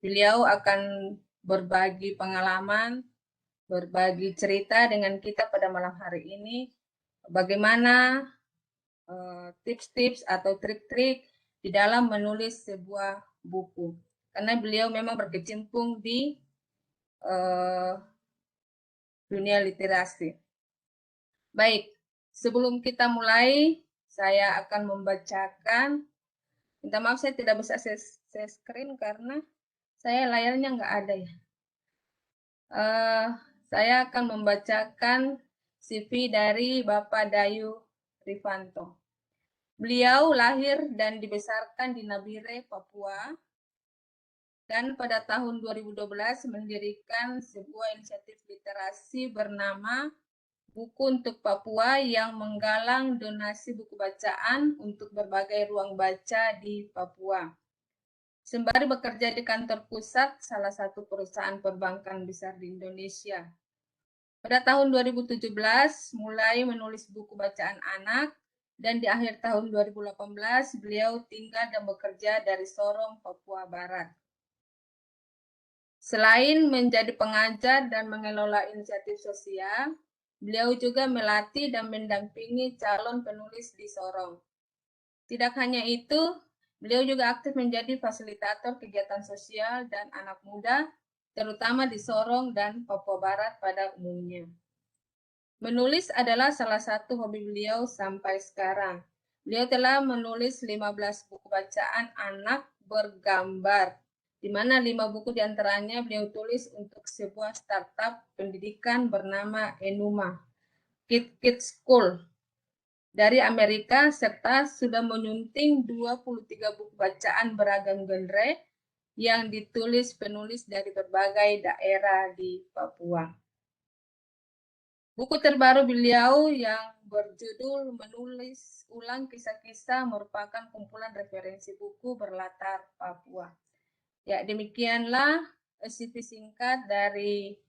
Beliau akan berbagi pengalaman, berbagi cerita dengan kita pada malam hari ini, bagaimana tips-tips atau trik-trik di dalam menulis sebuah buku. Karena beliau memang berkecimpung di dunia literasi. Baik, sebelum kita mulai, saya akan membacakan. Minta maaf saya tidak bisa share screen karena saya layarnya nggak ada ya. Saya akan membacakan CV dari Bapak Dayu Rifanto. Beliau lahir dan dibesarkan di Nabire, Papua, dan pada tahun 2012 mendirikan sebuah inisiatif literasi bernama Buku untuk Papua yang menggalang donasi buku bacaan untuk berbagai ruang baca di Papua. Sembari bekerja di kantor pusat salah satu perusahaan perbankan besar di Indonesia. Pada tahun 2017 mulai menulis buku bacaan anak dan di akhir tahun 2018 beliau tinggal dan bekerja dari Sorong, Papua Barat. Selain menjadi pengajar dan mengelola inisiatif sosial, beliau juga melatih dan mendampingi calon penulis di Sorong. Tidak hanya itu, beliau juga aktif menjadi fasilitator kegiatan sosial dan anak muda, terutama di Sorong dan Papua Barat pada umumnya. Menulis adalah salah satu hobi beliau sampai sekarang. Beliau telah menulis 15 buku bacaan anak bergambar, di mana 5 buku diantaranya beliau tulis untuk sebuah startup pendidikan bernama Enuma, Kids School, dari Amerika, serta sudah menyunting 23 buku bacaan beragam genre yang ditulis penulis dari berbagai daerah di Papua. Buku terbaru beliau yang berjudul Menulis Ulang Kisah-Kisah merupakan kumpulan referensi buku berlatar Papua. Ya, demikianlah CV singkat dari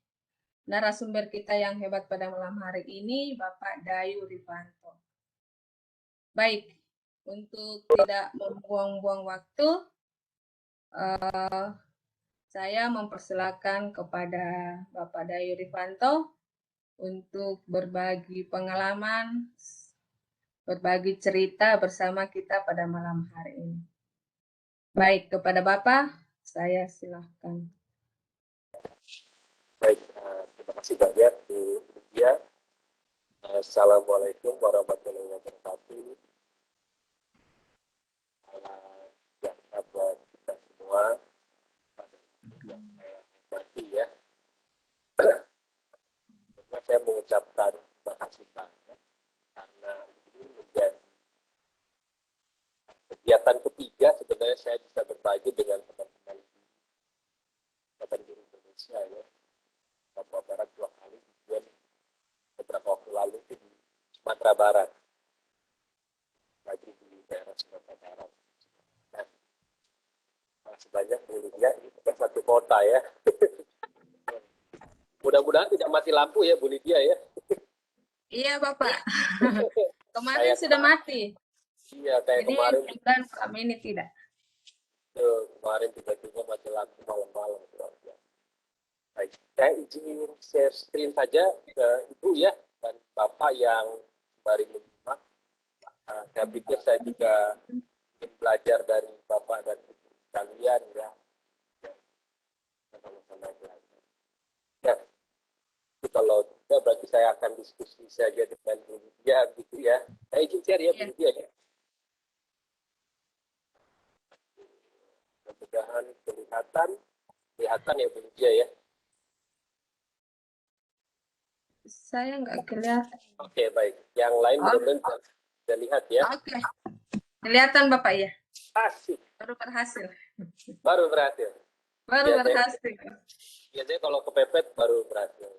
narasumber kita yang hebat pada malam hari ini, Bapak Dayu Rifanto. Baik, untuk tidak membuang-buang waktu, saya mempersilakan kepada Bapak Dayu Rifanto untuk berbagi pengalaman, berbagi cerita bersama kita pada malam hari ini. Baik, kepada Bapak, saya silahkan. Baik, terima kasih banyak Bu Lydia. Assalamualaikum warahmatullahi wabarakatuh. Yang buat kita semua, yang saya hormati ya. Saya mengucapkan terima kasih banyak karena ini menjadi kegiatan ketiga sebenarnya saya bisa berbagi dengan teman-teman di Indonesia ya. Papua Barat 2 kali, kemudian beberapa waktu lalu di Sumatera Barat, lagi di daerah Sumatera Barat. Nah, masih banyak Bu Lydia, ini kan satu kota ya. Mudah-mudahan tidak mati lampu ya Bu Lydia ya. Iya Bapak, kemarin sudah mati. Iya, kayak jadi kemarin. Kami ini tidak. Kemarin tiba-tiba mati lampu malam-malam. Baik, saya izin share screen saja ke Ibu ya, dan Bapak yang baru menyimak. Saya pikir saya juga ingin belajar dari Bapak dan Ibu sekalian ya. Sama-sama belajar. Ya, itu kalau tidak berarti saya akan diskusi saja dengan Bu Lydia gitu ya. Saya izin share ya Bu Lydia ya. Mudah-mudahan kelihatan ya Bu Lydia ya. Saya nggak kelihatan. Oke, baik. Yang lain mudah-mudahan bisa lihat ya. Oke. Kelihatan Bapak ya? Asik. Baru berhasil. Baru berhasil. Baru berhasil. Biasanya kalau kepepet baru berhasil.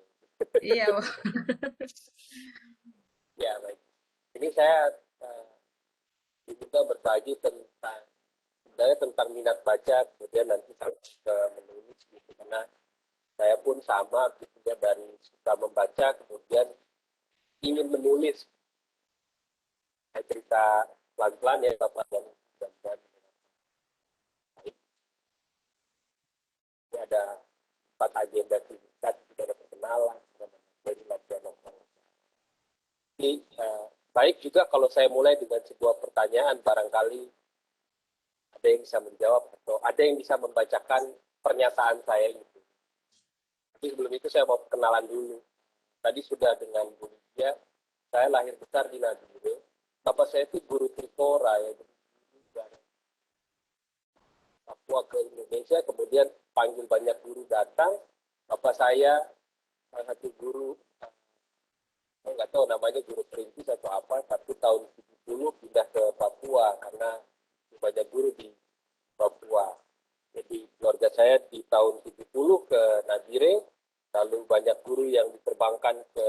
Iya. Ya, baik. Ini saya juga berbagi sebenarnya tentang minat baca, kemudian nanti sampai ke menulis gitu. Karena saya pun sama gitu ya, dari suka membaca kemudian ingin menulis. Saya cerita pelan-pelan ya Bapak dan baik juga kalau saya mulai dengan sebuah pertanyaan, barangkali ada yang bisa menjawab atau ada yang bisa membacakan pernyataan saya itu. Tapi sebelum itu saya mau kenalan dulu. Tadi sudah dengan Bu Lydia, saya lahir besar di Nabire. Bapak saya itu guru Trikora ya, dari Papua ke Indonesia, kemudian panggil banyak guru datang. Bapak saya salah satu guru, saya nggak tahu namanya guru perintis atau apa, tapi tahun 70 pindah ke Papua karena banyak guru di Papua. Jadi keluarga saya di tahun 70 ke Nabire, lalu banyak guru yang diterbangkan ke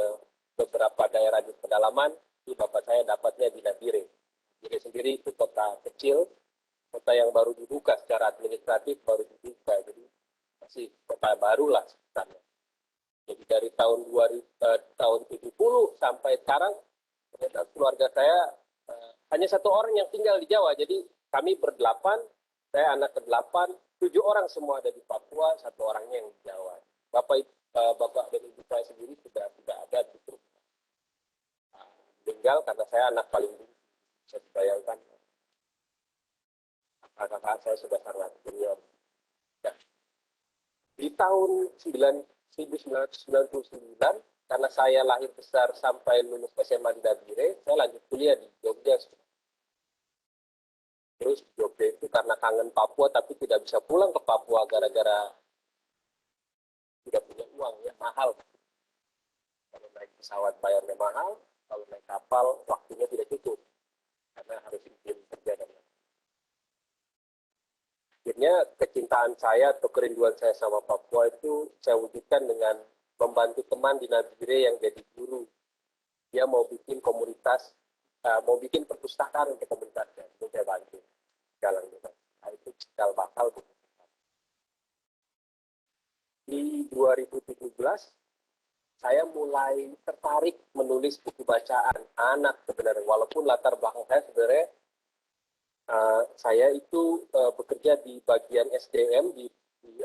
beberapa daerah di pedalaman. Di bapak saya dapatnya di Nabire. Nabire sendiri itu kota kecil, kota yang baru dibuka secara administratif, baru dibuka. Jadi masih kota baru lah sebenarnya. Jadi dari tahun 70 sampai sekarang, ternyata keluarga saya hanya satu orang yang tinggal di Jawa. Jadi kami berdelapan, saya anak ke-8, 7 orang semua ada di Papua, satu orangnya yang di Jawa. Bapak dan ibu saya sendiri sudah tidak ada di grup. Tinggal karena saya anak paling dulu. Saya bayangkan kakak saya sudah sangat senior. Ya. Di tahun 1999, karena saya lahir besar sampai lulus SMA di Nabire, saya lanjut kuliah di Jogja. Terus di Jogja itu karena kangen Papua, tapi tidak bisa pulang ke Papua gara-gara tidak punya uang, ya mahal. Kalau naik pesawat bayarnya mahal, kalau naik kapal waktunya tidak cukup, karena harus izin kerja dan lain. Akhirnya kecintaan saya atau kerinduan saya sama Papua itu saya wujudkan dengan membantu teman di Nabire yang jadi guru. Dia mau bikin komunitas, mau bikin perpustakaan untuk komunitasnya. Itu saya bantu. Jalan gitu. Nah, itu cikal bakal. Di 2017, saya mulai tertarik menulis buku bacaan anak sebenarnya. Walaupun latar belakang saya sebenarnya, saya itu bekerja di bagian SDM di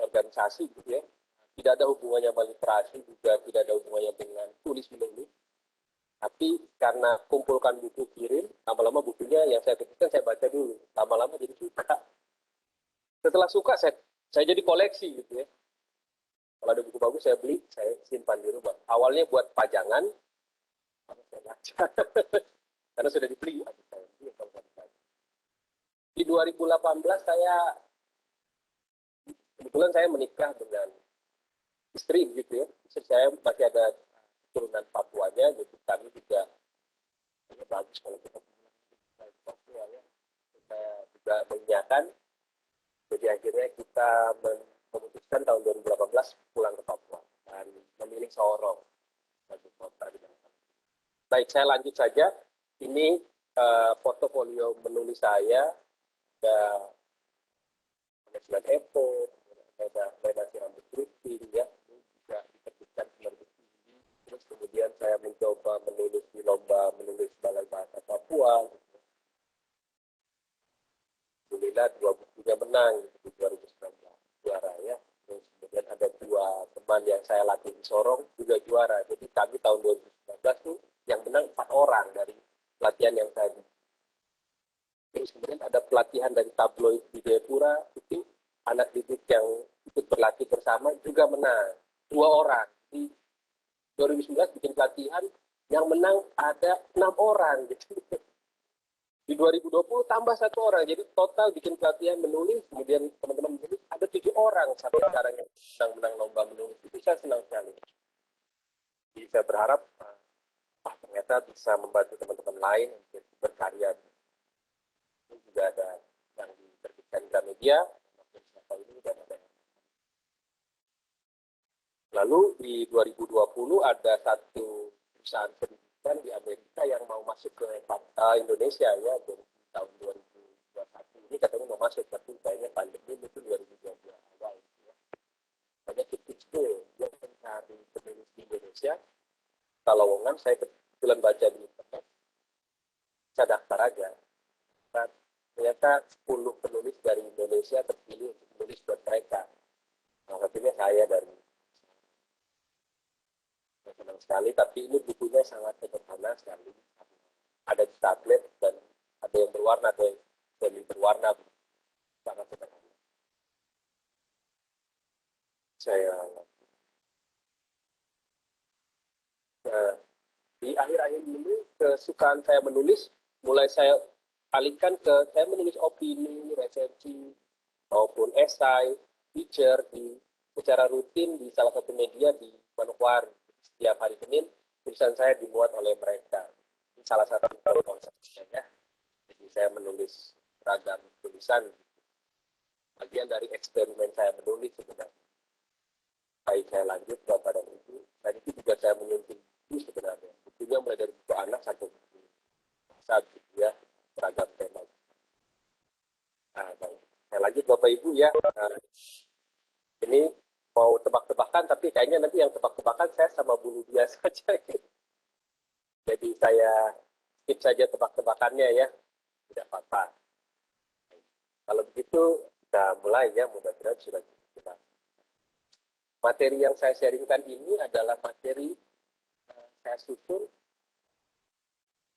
organisasi gitu ya. Tidak ada hubungannya dengan literasi, juga tidak ada hubungannya dengan tulis menulis. Tapi karena kumpulkan buku kirim, lama-lama bukunya yang saya ketikkan saya baca dulu. Lama-lama jadi suka. Setelah suka, saya jadi koleksi gitu ya. Kalau ada buku bagus saya beli, saya simpan di rumah. Awalnya buat pajangan, saya baca. Karena sudah dibeli. Di 2018 kebetulan saya menikah dengan istri gitu ya. Istri saya masih ada turunan Papuanya, jadi kami juga bagus kalau kita pulang ke Papua ya. Kita juga mengiyakan. Jadi akhirnya kita memutuskan tahun 2018 pulang ke Papua dan memilih Sorong sebagai kota di mana. Baik, saya lanjut saja. Ini portofolio menulis saya. Ada penghasilan EPO, ada redasi rambut drifting, ya, juga diterbitkan penerbit tinggi. Terus kemudian saya mencoba menulis di lomba menulis Balai Bahasa Papua. Alhamdulillah 2 bukunya menang di 2019 juara ya. Terus kemudian ada 2 teman yang saya latih di Sorong juga juara. Jadi kami tahun 2019 tuh yang menang 4 orang dari pelatihan yang tadi. Terus kemudian ada pelatihan dari tabloid di Jayapura, itu anak didik yang ikut berlatih bersama juga menang 2 orang. Di 2019 bikin pelatihan yang menang ada 6 orang gitu. Di 2020 tambah 1 orang, jadi total bikin pelatihan menulis, kemudian teman-teman menulis ada 7 orang sampai sekarang yang menang lomba menulis. Itu saya senang sekali. Jadi saya berharap ternyata bisa membantu teman-teman lain untuk berkarya. Ini juga ada yang diterbitkan Gramedia, dan ada. Lalu di 2020 ada satu perusahaan pendidikan di Amerika yang mau masuk ke Indonesia ya, dari tahun 2021 ini katanya mau masuk, tapi kayaknya pandemi itu 2022 awal. Ya. Banyak tips-tips dia mencari penulis di Indonesia. Kalau lowongan saya kebetulan baca di internet, saya daftar aja. Dan ternyata 10 penulis dari Indonesia terpilih untuk menulis buat mereka. Nah, satunya saya dari senang sekali, tapi ini bukunya sangat sederhana sekali. Ada tablet, dan ada yang berwarna, ada yang semi berwarna, sangat sederhana. Saya di akhir-akhir ini kesukaan saya menulis mulai saya alihkan ke saya menulis opini, resensi maupun esai, feature secara rutin di salah satu media di Manokwari. Setiap hari Senin tulisan saya dimuat oleh mereka. Ini salah satu konsepnya ya. Jadi saya menulis ragam tulisan, bagian dari eksperimen saya menulis sebenarnya. Baik, saya lanjut ke Bapak dan Ibu. Dan itu juga saya menyunting buku sebenarnya. Bukunya mulai dari buku anak sampai buku saat ya, beragam tema. Nah, baik. Saya lanjut Bapak Ibu ya. Ini mau tebak-tebakan, tapi kayaknya nanti yang tebak-tebakan saya sama Bu Lydia saja. Jadi saya skip saja tebak-tebakannya ya. Tidak apa-apa. Kalau begitu, kita mulai ya. Mudah-mudahan sudah kita. Materi yang saya sharingkan ini adalah materi saya susun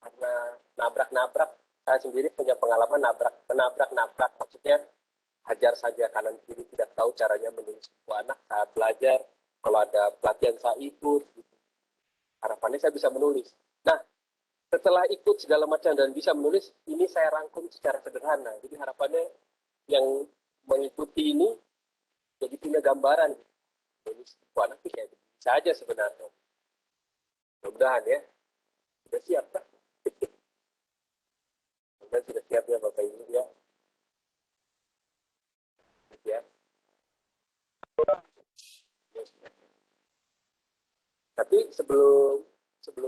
karena nabrak-nabrak. Saya sendiri punya pengalaman menabrak-nabrak. Maksudnya hajar saja kanan kiri, tidak tahu caranya menulis buku anak. Saat belajar, kalau ada pelatihan saya ikut. Harapannya saya bisa menulis. Nah, setelah ikut segala macam dan bisa menulis, ini saya rangkum secara sederhana. Jadi harapannya yang mengikuti ini jadi punya gambaran. Menulis buku anak itu kayak bisa aja sebenarnya. Mudah-mudahan ya. Sudah siap, Pak? Mudah-mudahan sudah siap ya Bapak Ibu ya. Ya. Tapi sebelum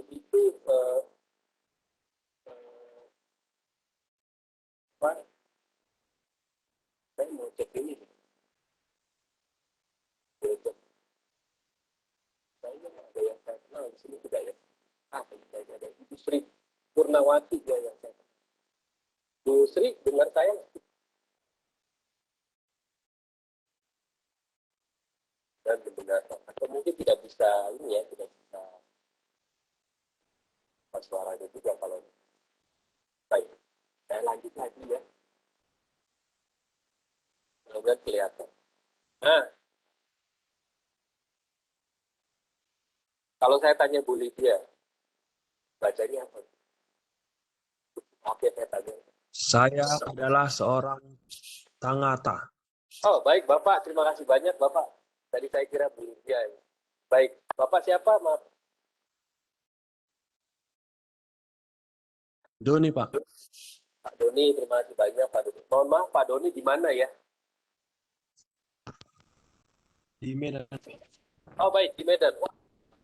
itu Pak, saya mau cek ini. Kayaknya ada yang saya kenal di sini tidak ya? Kayaknya ada Ibu Sri Purnawati ya yang saya kenal. Bu Sri, dengar saya? Dan benar, atau mungkin tidak bisa ini ya, tidak bisa suaranya juga kalau baik. Saya lanjut lagi ya. Mudah-mudahan kelihatan. Nah, kalau saya tanya Bu Lydia, bacanya apa? Oke, saya tanya. Saya adalah seorang tangata. Oh, baik Bapak. Terima kasih banyak Bapak. Tadi saya kira Bu Lydia. Baik, Bapak siapa? Maaf. Doni, Pak. Pak Doni, terima kasih banyak Pak Doni. Mohon maaf Pak Doni di mana ya? Di Medan. Oh baik, di Medan. Wah,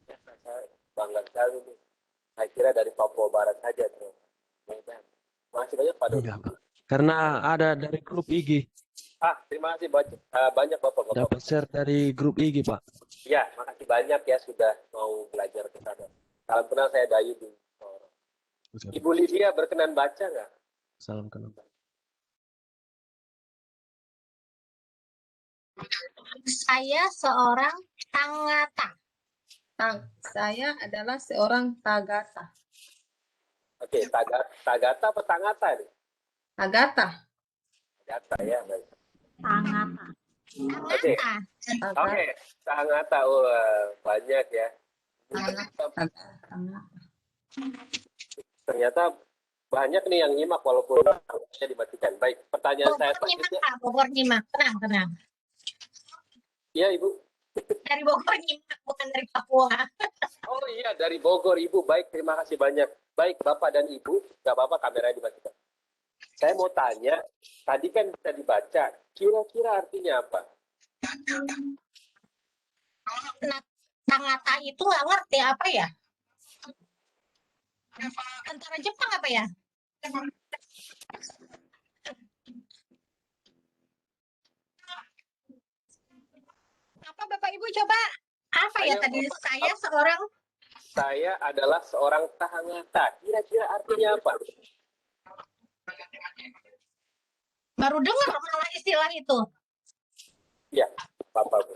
saya bangga sekali nih. Saya kira dari Papua Barat saja. Medan. Masih banyak Pak Doni. Enggak, Pak. Karena ada dari grup IG. Terima kasih banyak Bapak. Dapat share dari grup IG, Pak. Ya, makasih banyak ya sudah mau belajar ke sana. Salam kenal, saya Dayu di Sorong. Ibu Lydia berkenan baca nggak? Salam kenal. Saya seorang tangata. Saya adalah seorang tagata. Oke, tagata apa tangata nih? Tagata. Tagata ya, baik. Tangata. Oke. Oke, tangata. Wah, banyak ya. Ternyata banyak nih yang nyimak walaupun saya dimatikan. Baik, pertanyaan saya selanjutnya. Bogor nyimak, tenang. Iya, Ibu. Dari Bogor nyimak, bukan dari Papua. Oh iya, dari Bogor, Ibu. Baik, terima kasih banyak. Baik, Bapak dan Ibu, nggak apa-apa kameranya dimatikan. Saya mau tanya, tadi kan bisa dibaca, kira-kira artinya apa? Nah, tangata itu nggak ngerti apa ya? Antara Jepang apa ya? Apa Bapak Ibu coba? Apa ya tadi? Saya adalah seorang tangata. Kira-kira artinya apa? Baru dengar malah istilah itu. Ya, Bapak.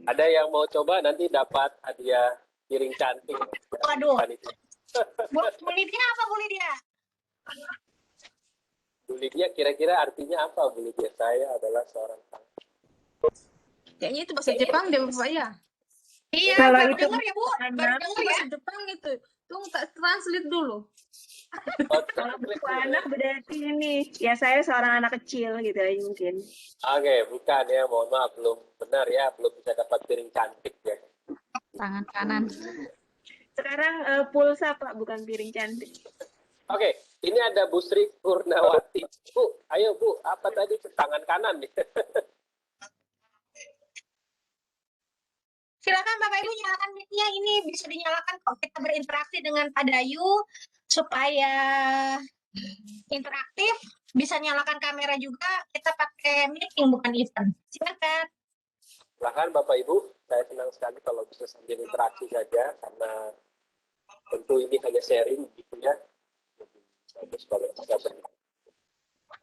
Ada yang mau coba nanti dapat hadiah piring cantik. Waduh. Bu Lydia apa Bu Lydia? Bu Lydia kira-kira artinya apa, Bu Lydia? Saya adalah seorang Kayaknya itu bahasa Jepang deh Bapak ya. Iya, Kalau baru itu dengar ya Bu, baru anak, dengar ya. Bahasa Jepang itu. Tunggu tak translate dulu. kalau buku anak berarti ini, ya saya seorang anak kecil gitu aja mungkin. Oke, bukan ya, mohon maaf, belum benar ya, belum bisa dapat piring cantik ya. Tangan kanan. Sekarang pulsa Pak, bukan piring cantik. Oke, ini ada Bu Sri Purnawati. Bu, ayo Bu, apa tadi tangan kanan nih? Silakan Bapak Ibu nyalakan mic-nya, ini bisa dinyalakan kalau kita berinteraksi dengan Pak Dayu supaya interaktif. Bisa nyalakan kamera juga, kita pakai meeting bukan event. Silakan. Silahkan Bapak Ibu, saya senang sekali kalau bisa sambil interaksi saja, karena tentu ini hanya sharing gitu ya. Bagus kalau bisa benar.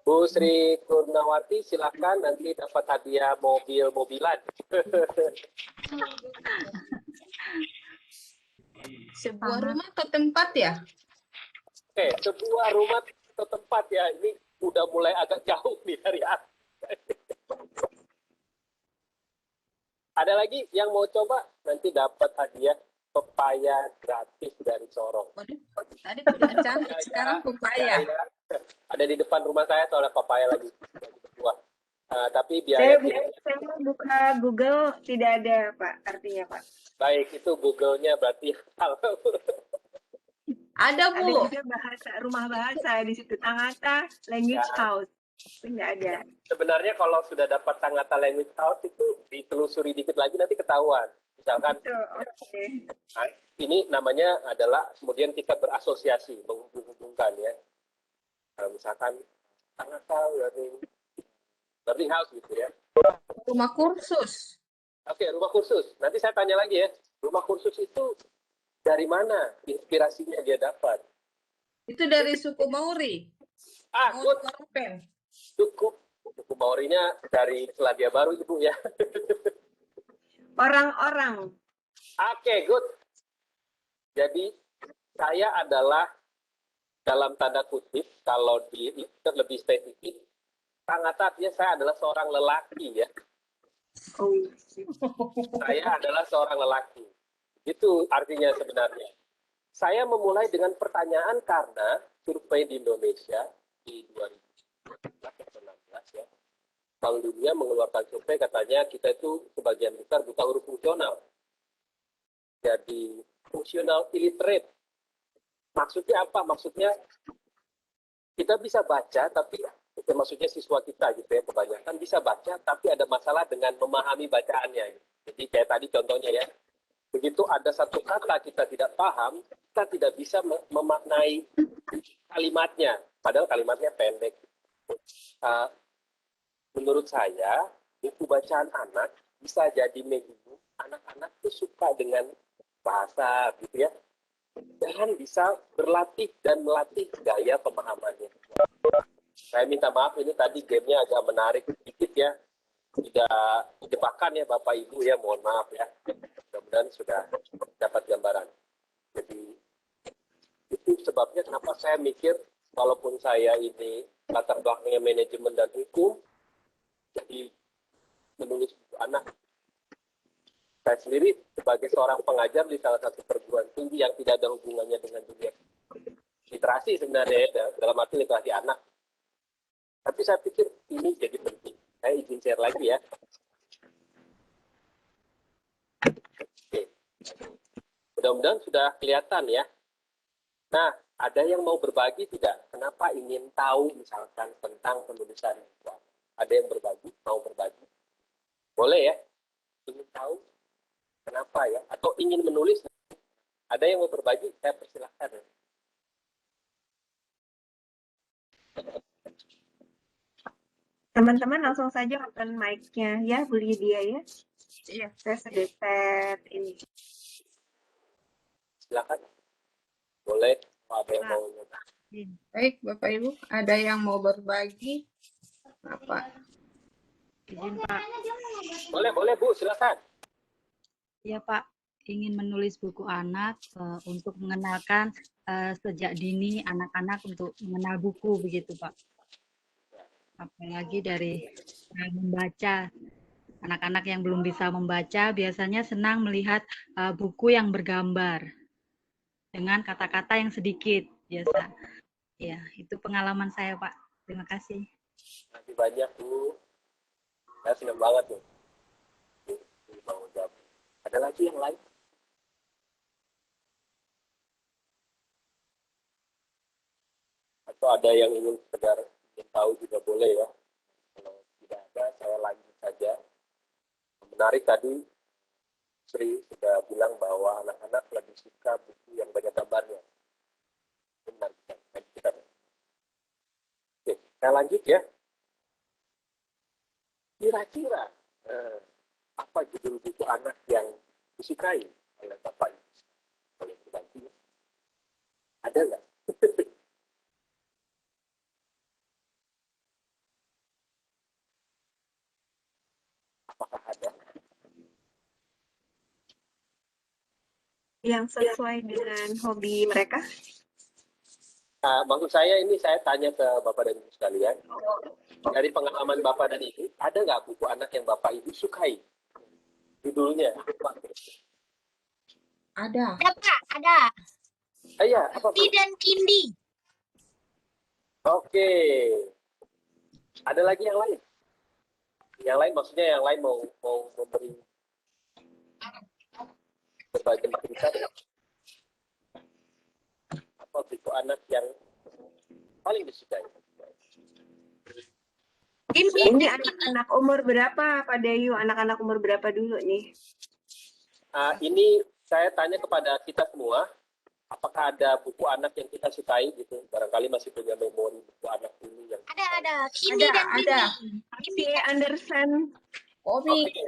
Bu Sri Purnawati, silahkan nanti dapat hadiah mobil-mobilan. Sebuah Tangan. rumah atau tempat ya? Oke, sebuah rumah atau tempat ya, ini udah mulai agak jauh nih dari aku. Ada lagi yang mau coba? Nanti dapat hadiah pepaya gratis dari Sorong. Waduh, tadi tidak cantik, sekarang pepaya. Ya. Ada di depan rumah saya soalnya papaya lagi berbuah. Tapi Saya biaya saya buka Google tidak ada Pak, artinya Pak. baik itu Google-nya berarti Ada Ada Bu. juga bahasa, rumah bahasa di situ, Tangata Language Ya. House. Itu nggak ada. sebenarnya kalau sudah dapat Tangata Language House itu ditelusuri dikit lagi nanti ketahuan. Misalkan Oke. ini namanya adalah kemudian kita berasosiasi menghubung-hubungkan ya. Misalkan Tangata Learning House gitu ya. Rumah kursus. Oke, rumah kursus. Nanti saya tanya lagi ya. Rumah kursus itu dari mana inspirasinya dia dapat? Itu dari suku Maori. Maori Good. Koropen. Cukup. Suku Maorinya dari Selandia Baru, Ibu ya. Orang-orang. Oke, good. Jadi, saya adalah dalam tanda kutip, kalau lebih spesifik, sangat artinya saya adalah seorang lelaki ya. Oh. Saya adalah seorang lelaki. Itu artinya sebenarnya. Saya memulai dengan pertanyaan karena survei di Indonesia di 2016 ya. Bank Dunia mengeluarkan survei katanya kita itu sebagian besar buta huruf fungsional. Jadi fungsional illiterate. Maksudnya apa? Maksudnya kita bisa baca tapi maksudnya siswa kita gitu ya, kebanyakan bisa baca tapi ada masalah dengan memahami bacaannya. Jadi kayak tadi contohnya ya, begitu ada satu kata kita tidak paham, kita tidak bisa memaknai kalimatnya, padahal kalimatnya pendek. Menurut saya, buku bacaan anak bisa jadi medium anak-anak itu suka dengan bahasa gitu ya, dan bisa berlatih dan melatih gaya pemahamannya. Saya minta maaf ini tadi gamenya agak menarik sedikit ya, tidak jebakan ya Bapak Ibu ya, mohon maaf ya. Mudah-mudahan sudah dapat gambaran. Jadi itu sebabnya kenapa saya mikir walaupun saya ini latar belakangnya manajemen dan hukum, jadi menulis buku anak. Saya sendiri sebagai seorang pengajar di salah satu perguruan tinggi yang tidak ada hubungannya dengan dunia literasi sebenarnya ya, dalam arti literasi anak. Tapi saya pikir ini jadi penting. Saya izin share lagi ya. Oke. Mudah-mudahan sudah kelihatan ya. Nah, ada yang mau berbagi tidak? Kenapa ingin tahu misalkan tentang penulisan? Ada yang berbagi? Mau berbagi? Boleh ya? Ingin tahu kenapa ya? Atau ingin menulis? Ada yang mau berbagi? Saya persilahkan ya. Teman-teman langsung saja open mic-nya ya, Bu Lydia ya. Iya. Saya sudah set ini. Silakan. Boleh. Ada yang mau nyoba. Baik, Bapak Ibu, ada yang mau berbagi? Apa? Izin Pak. Boleh Bu, silakan. Iya Pak. ingin menulis buku anak untuk mengenalkan sejak dini anak-anak untuk mengenal buku begitu Pak. Apalagi dari membaca. Anak-anak yang belum bisa membaca biasanya senang melihat buku yang bergambar dengan kata-kata yang sedikit biasa. Ya, itu pengalaman saya, Pak. Terima kasih. Terima kasih banyak, Bu. Saya senang banget tuh. Mau jawab. Ada lagi yang lain? Atau ada yang ingin sekedar ingin tahu juga boleh ya. Kalau tidak ada, saya lanjut saja. Menarik tadi, Sri sudah bilang bahwa anak-anak lebih suka buku yang banyak gambarnya. Benar, kita. Oke, saya lanjut ya. Kira-kira apa judul buku anak yang disukai oleh Bapak Ibu? Boleh berbagi? Ada nggak? Apakah ada? Yang sesuai dengan hobi mereka. Maksud saya ini saya tanya ke Bapak dan Ibu sekalian. Dari pengalaman Bapak dan Ibu, ada nggak buku anak yang Bapak Ibu sukai? Judulnya apa? Ada. Ada Pak, ada. Iya, apa Bu? Di dan Kindi. Oke. Ada lagi yang lain? Yang lain maksudnya yang lain mau memberi berbagi cerita. Apa buku anak yang paling disukai? Ini anak-anak umur berapa, Pak Dayu? Anak-anak umur berapa dulu nih? Ini saya tanya kepada kita semua, apakah ada buku anak yang kita sukai gitu? Barangkali masih punya memori buku anak ini yang Ada. Kindi dan Ada. Kindi. Si Anderson. Komik. Oke.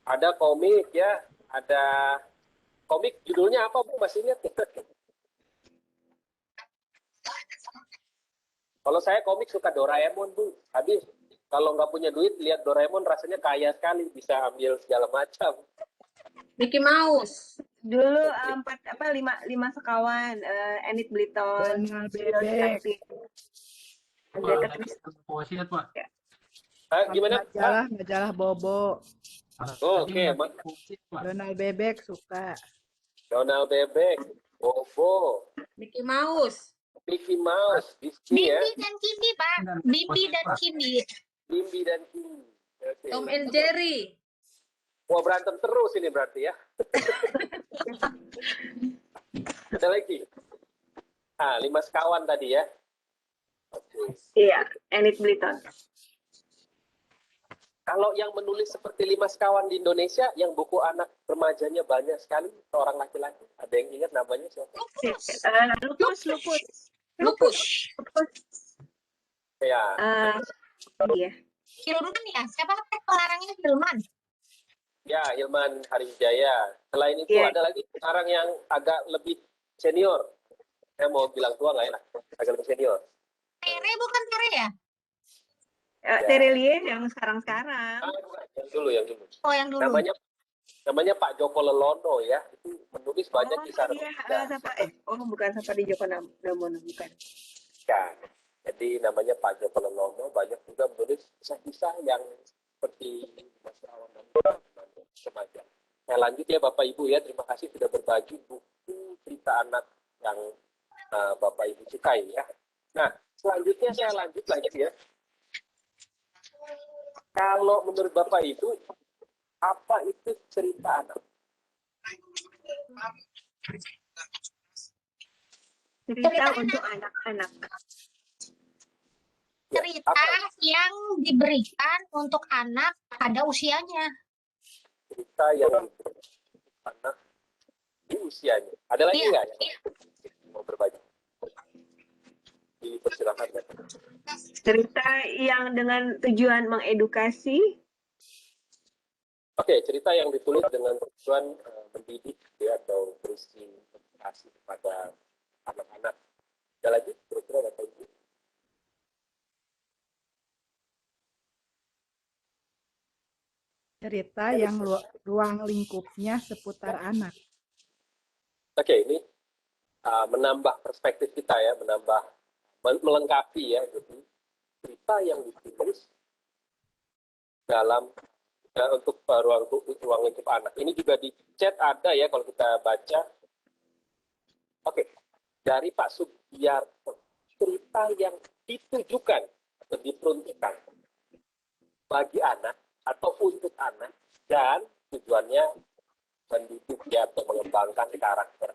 Ada komik ya, ada komik judulnya apa Bu? Masih ingat? Kalau saya komik suka Doraemon Bu. Habis kalau nggak punya duit lihat Doraemon rasanya kaya sekali, bisa ambil segala macam. Mickey Mouse. Dulu lima sekawan, Enid Blyton, Bebek. Agatha Christie. Wasiat, Pak. Gimana? Majalah Bobo. Oke, Donald Bebek suka. Donald Bebek, Bobo, Mickey Mouse. Mickey Mouse, Disney ya, Bibi dan Kindi, Pak. Bibi dan Kindi. Bimbi dan Kim. Oke. Tom and Jerry. Wah berantem terus ini berarti ya. Ada lagi? 5 sekawan tadi ya. Oke. Iya, Enid Blyton. Kalau yang menulis seperti 5 sekawan di Indonesia, yang buku anak remajanya banyak sekali, seorang laki-laki. Ada yang ingat namanya siapa? Lupus. Ya, Iya. Hilman ya? Siapa pelarangnya Hilman? ya Hilman Harijaya. Selain itu Iya. ada lagi sekarang yang agak lebih senior. Saya mau bilang tua nggak enak, agak lebih senior. Tere bukan Tere ya? Terelie yang sekarang-sekarang. Bukan. Yang dulu. Oh, yang dulu. Namanya Pak Joko Lelono ya. Itu menulis banyak kisah Iya, remaja. bukan Sapa di Joko Damono, bukan. Ya, jadi namanya Pak Joko Lelono, banyak juga menulis kisah-kisah yang seperti Mas Awan dan remaja. Saya lanjut ya Bapak Ibu ya, terima kasih sudah berbagi buku cerita anak yang Bapak Ibu sukai ya. Nah, selanjutnya saya lanjut lagi ya. Kalau menurut Bapak Ibu, apa itu cerita anak? Cerita untuk anak-anak. Cerita yang diberikan untuk anak pada usianya. Cerita yang anak di usianya. Ada lagi nggak ya? Mau berbagi? Dipersilakan ya. Cerita yang dengan tujuan mengedukasi. Oke, cerita yang ditulis dengan tujuan mendidik ya, atau berisi edukasi kepada anak-anak. Ada lagi? Kira-kira Bapak Ibu? Cerita yang ruang lingkupnya seputar anak. Oke, ini menambah perspektif kita ya, melengkapi ya, jadi cerita yang ditulis dalam untuk ruang lingkup anak. Ini juga di chat ada ya kalau kita baca. Oke, dari Pak Sugiarto, cerita yang ditujukan atau diperuntukkan bagi anak atau untuk anak dan tujuannya mendidik ya atau mengembangkan karakter.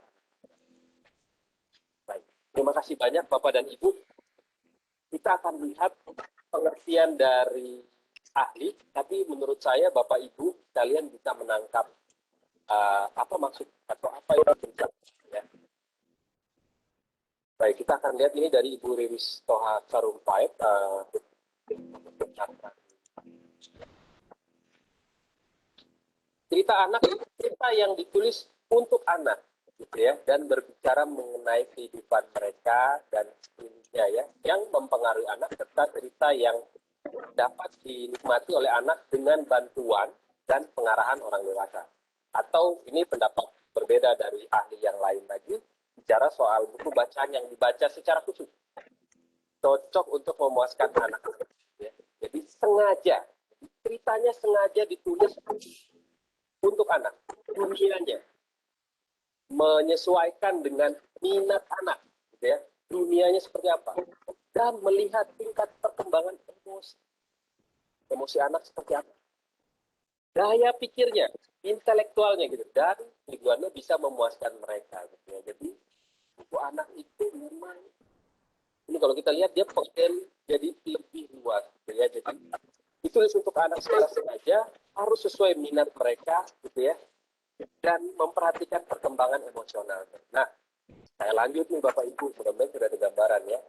Baik, terima kasih banyak Bapak dan Ibu. Kita akan lihat pengertian dari ahli, tapi menurut saya Bapak Ibu kalian bisa menangkap apa maksud atau apa yang ditujukan. Ya. Baik, kita akan lihat ini dari Ibu Riris Toha Sarumpait. Cerita anak itu cerita yang ditulis untuk anak, gitu ya, dan berbicara mengenai kehidupan mereka dan sekelilingnya ya, yang mempengaruhi anak serta cerita yang dapat dinikmati oleh anak dengan bantuan dan pengarahan orang dewasa. Atau ini pendapat berbeda dari ahli yang lain lagi, bicara soal buku bacaan yang dibaca secara khusus, cocok untuk memuaskan anak. Ya. Jadi sengaja, ceritanya sengaja ditulis untuk anak, dunianya menyesuaikan dengan minat anak, gitu ya. Dunianya seperti apa, dan melihat tingkat perkembangan emosi anak seperti apa, daya pikirnya, intelektualnya gitu, dan tujuannya bisa memuaskan mereka, gitu ya. Jadi buku anak itu memang ini kalau kita lihat dia pengen jadi lebih luas, gitu ya. Jadi ditulis untuk anak secara sengaja, harus sesuai minat mereka, gitu ya, dan memperhatikan perkembangan emosional. Nah, saya lanjut nih Bapak Ibu, mudah-mudahan sudah ada gambaran ya.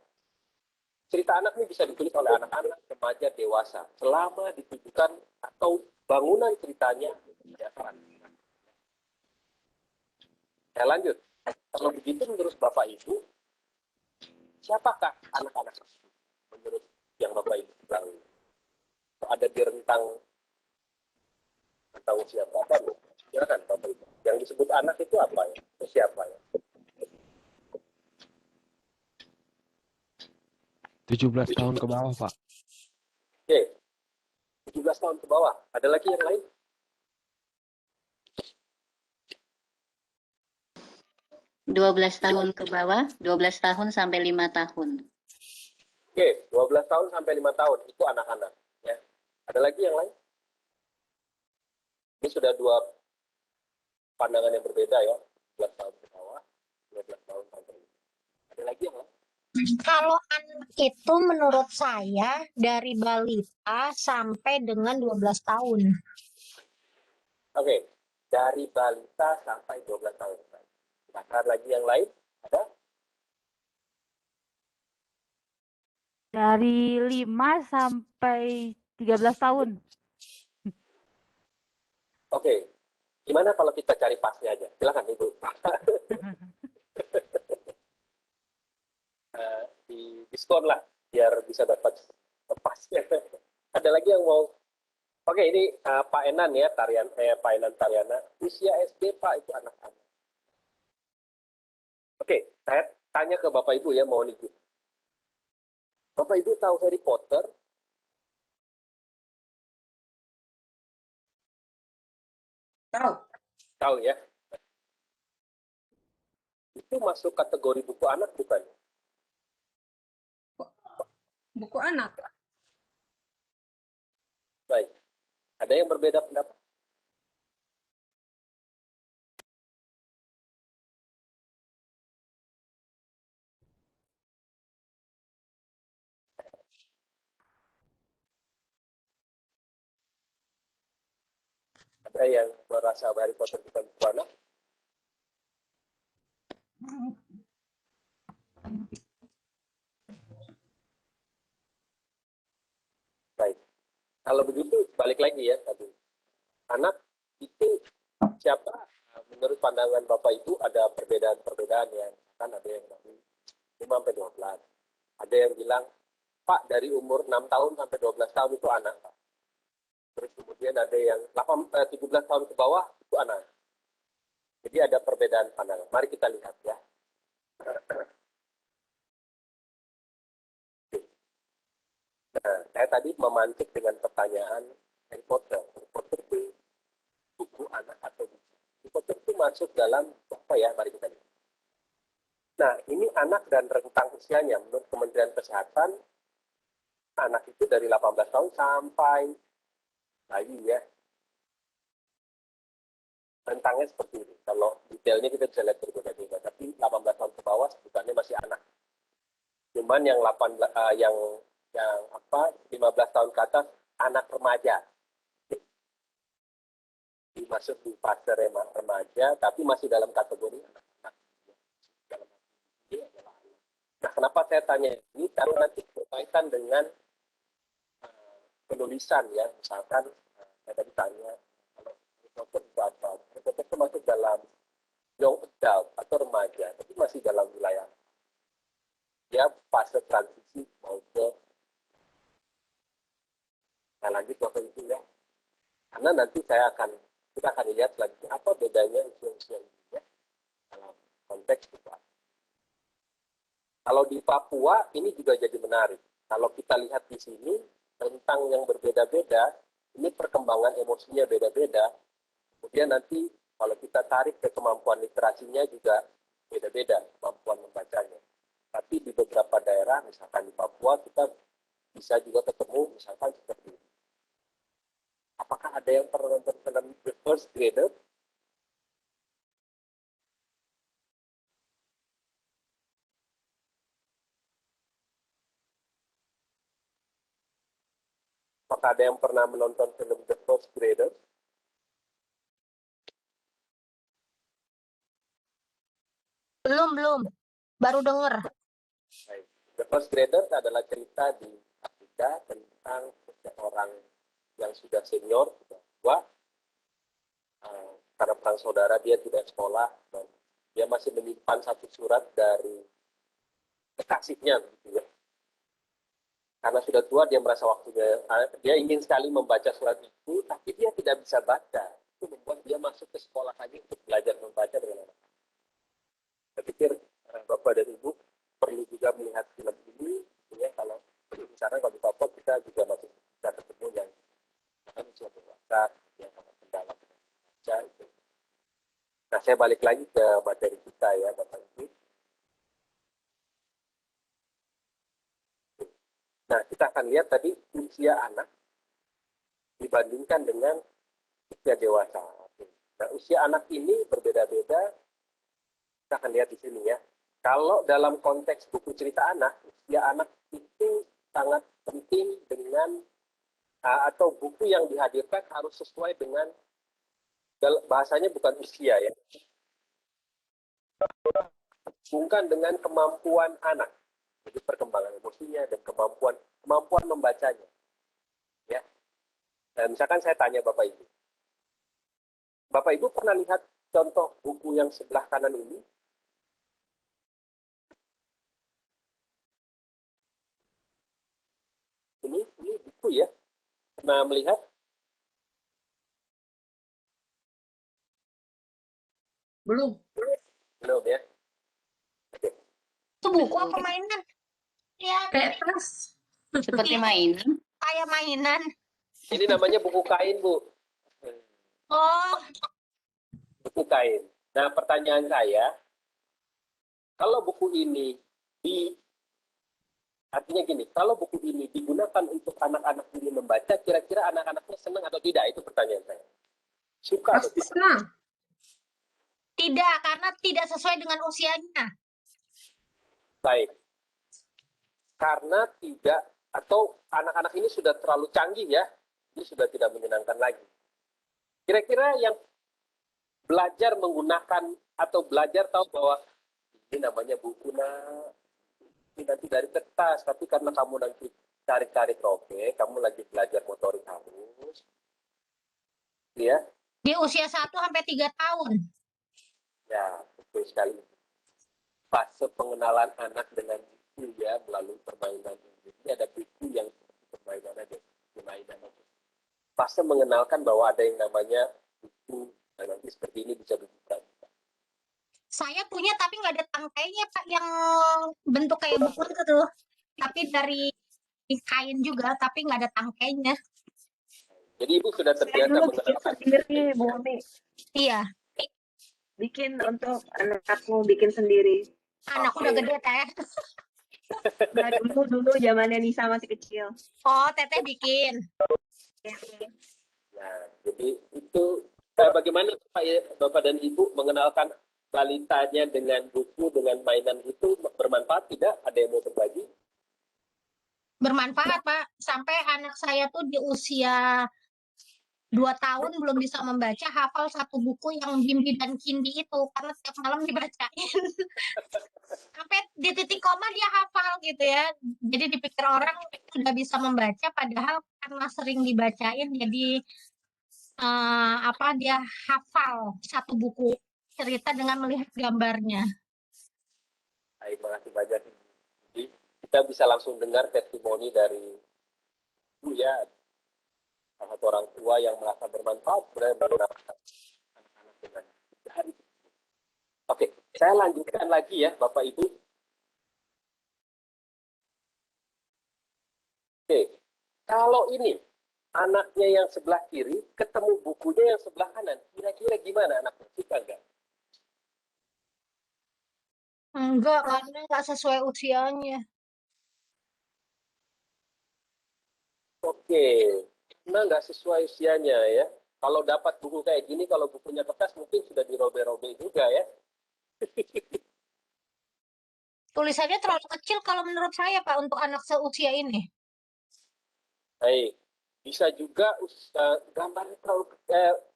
Cerita anak ini bisa ditulis oleh anak-anak, remaja, dewasa, selama ditujukan atau bangunan ceritanya ya, saya lanjut. Kalau begitu menurut Bapak Ibu, siapakah anak-anak menurut yang Bapak Ibu tahu? Ada di rentang atau usia berapa? Silakan Bapak Ibu. Yang disebut anak itu apa ya? Itu siapa ya? 17 tahun ke bawah, Pak. Oke. 17 tahun ke bawah. Ada lagi yang lain? Dua 12 tahun ke bawah, 12 tahun sampai 5 tahun. Oke, 12 tahun sampai 5 tahun itu anak-anak. Ya. Ada lagi yang lain? Ini sudah dua pandangan yang berbeda ya. 12 tahun ke bawah, 12 tahun sampai 5. Ada lagi yang lain? Kalau anak itu menurut saya dari balita sampai dengan 12 tahun. Oke, dari balita sampai 12 tahun. Ada lagi yang lain? Ada? Dari 5 sampai 13 tahun. Oke, gimana kalau kita cari pasnya aja? Silakan Ibu. Di diskon lah, biar bisa dapat pasnya. Ada lagi yang mau? Oke, ini Pak Enan ya, Pak Enan Tariana. Usia SD Pak itu anak-anak. Oke, saya tanya ke Bapak Ibu ya, mau nih. Bapak Ibu tahu Harry Potter? Tahu. Tahu ya. Itu masuk kategori buku anak bukan? Buku anak. Baik. Ada yang berbeda pendapat? Ada yang merasa Harry Potter bukan buku anak? Baik. Kalau begitu balik lagi ya tadi. Anak itu siapa? Menurut pandangan Bapak Ibu ada perbedaan-perbedaan yang kan ada yang dari 5 sampai 12. Ada yang bilang, Pak dari umur 6 tahun sampai 12 tahun itu anak. Pak. Terus kemudian ada yang 8 17 tahun ke bawah itu anak. Jadi ada perbedaan pandangan. Mari kita lihat ya. Nah, saya tadi memantik dengan pertanyaan Harry Potter. Harry Potter itu buku anak atau buku? Harry Potter itu masuk dalam apa ya? Mari kita lihat. Nah, ini anak dan rentang usianya. Menurut Kementerian Kesehatan, anak itu dari 18 tahun sampai bayi ya. Rentangnya seperti ini. Kalau detailnya kita bisa lihat berbeda-beda. Tapi 18 tahun ke bawah sebutannya masih anak. Cuman yang 15 tahun ke atas anak remaja. Masuk di fase remaja, tapi masih dalam kategori anak-anak. Nah, kenapa saya tanya ini? Karena nanti berkaitan dengan penulisan ya. Misalkan saya tadi tanya kalau itu masuk dalam young adult atau remaja, tapi masih dalam wilayah ya fase transisi mau ke lanjut waktu itu ya. Karena nanti kita akan lihat lagi apa bedanya usia ini ya, dalam konteks Papua. Kalau di Papua ini juga jadi menarik. Kalau kita lihat di sini tentang yang berbeda-beda, ini perkembangan emosinya beda-beda. Kemudian nanti kalau kita tarik ke kemampuan literasinya juga beda-beda kemampuan membacanya. Tapi di beberapa daerah, misalkan di Papua, kita bisa juga ketemu misalkan seperti ini. Apakah ada yang pernah nonton film The First Grader? Apakah ada yang pernah menonton film The First Grader? Belum. Baru denger. The First Grader adalah cerita di Afrika tentang seseorang yang sudah senior, sudah tua, karena perang saudara dia tidak sekolah dan dia masih menyimpan satu surat dari kekasihnya, gitu ya. Karena sudah tua dia merasa waktunya, dia ingin sekali membaca surat itu, tapi dia tidak bisa baca. Itu membuat dia masuk ke sekolah lagi untuk belajar membaca dengan anak. Saya pikir Bapak dan Ibu perlu juga melihat film ini, ya, kalau misalnya kalau di Papua kita juga masih bisa ketemu yang usia dewasa, yang sangat mendalam baca itu. Nah, saya balik lagi ke materi kita ya, Bapak Ibu. Nah, kita akan lihat tadi usia anak dibandingkan dengan usia dewasa. Nah, usia anak ini berbeda-beda. Kita akan lihat di sini ya. Kalau dalam konteks buku cerita anak, usia anak itu sangat penting dengan atau buku yang dihadirkan harus sesuai dengan bahasanya bukan usia ya. Hubungkan dengan kemampuan anak. Jadi perkembangan emosinya dan kemampuan membacanya. Ya. Dan misalkan saya tanya Bapak Ibu. Bapak Ibu pernah lihat contoh buku yang sebelah kanan ini? Ini buku ya. Pernah melihat? Belum. Belum ya. Itu buku apa mainan? Ya, Kayak tas. Seperti mainan. kayak mainan. Ini namanya buku kain, Bu. Oh, Buku kain. Nah, pertanyaan saya, kalau buku ini artinya gini, kalau buku ini digunakan untuk anak-anak ini membaca, kira-kira anak-anaknya senang atau tidak? Itu pertanyaan saya. Suka atau Pasti tidak? senang. tidak, karena tidak sesuai dengan usianya. Baik. Karena tidak, atau anak-anak ini sudah terlalu canggih ya, ini sudah tidak menyenangkan lagi. Kira-kira yang belajar menggunakan atau belajar tahu bahwa ini namanya buku ini nanti dari kertas, tapi karena kamu nanti tarik-tarik roke, kamu lagi belajar motorik halus, ya? Di usia 1 sampai 3 tahun. Ya, betul sekali. Fase pengenalan anak dengan buku ya melalui permainan. Ini ada buku yang permainan aja, permainan aja. fase mengenalkan bahwa ada yang namanya buku, dan nanti seperti ini bisa dibuka. Saya punya tapi nggak ada tangkainya Pak, yang bentuk kayak buku itu tuh. Tapi dari kain juga, tapi nggak ada tangkainya. Jadi Ibu sudah Saya terbiasa dulu bikin mengenalkan. sendiri, Bu Umi. Iya, Bikin untuk anakku, bikin sendiri. anak udah gede Teh. Nah, dulu zamannya Nisa masih kecil. Oh, Teteh bikin. Nah, jadi itu bagaimana Bapak dan Ibu mengenalkan balitanya dengan buku, dengan mainan itu bermanfaat tidak? Ada yang mau berbagi? Bermanfaat Pak. Sampai anak saya tuh di usia 2 tahun belum bisa membaca, hafal satu buku yang Bimbi dan Kindi itu, karena tiap malam dibacain. Sampai di titik koma dia hafal gitu ya. Jadi dipikir orang sudah bisa membaca, padahal karena sering dibacain, jadi dia hafal satu buku cerita dengan melihat gambarnya. Baik, makasih banyak. Jadi kita bisa langsung dengar testimoni dari Ibu ya, salah satu orang tua yang merasa bermanfaat mengenalkan anak-anak dengan dari. Oke, saya lanjutkan lagi ya Bapak Ibu. Oke, kalau ini anaknya yang sebelah kiri ketemu bukunya yang sebelah kanan, kira-kira gimana anaknya? Suka nggak? Enggak, karena nggak sesuai usianya. Oke, nah nggak sesuai usianya ya. Kalau dapat buku kayak gini, kalau bukunya bekas mungkin sudah dirobe-robe juga ya. Tulisannya terlalu kecil kalau menurut saya Pak untuk anak seusia ini. Baik, bisa juga gambarnya terlalu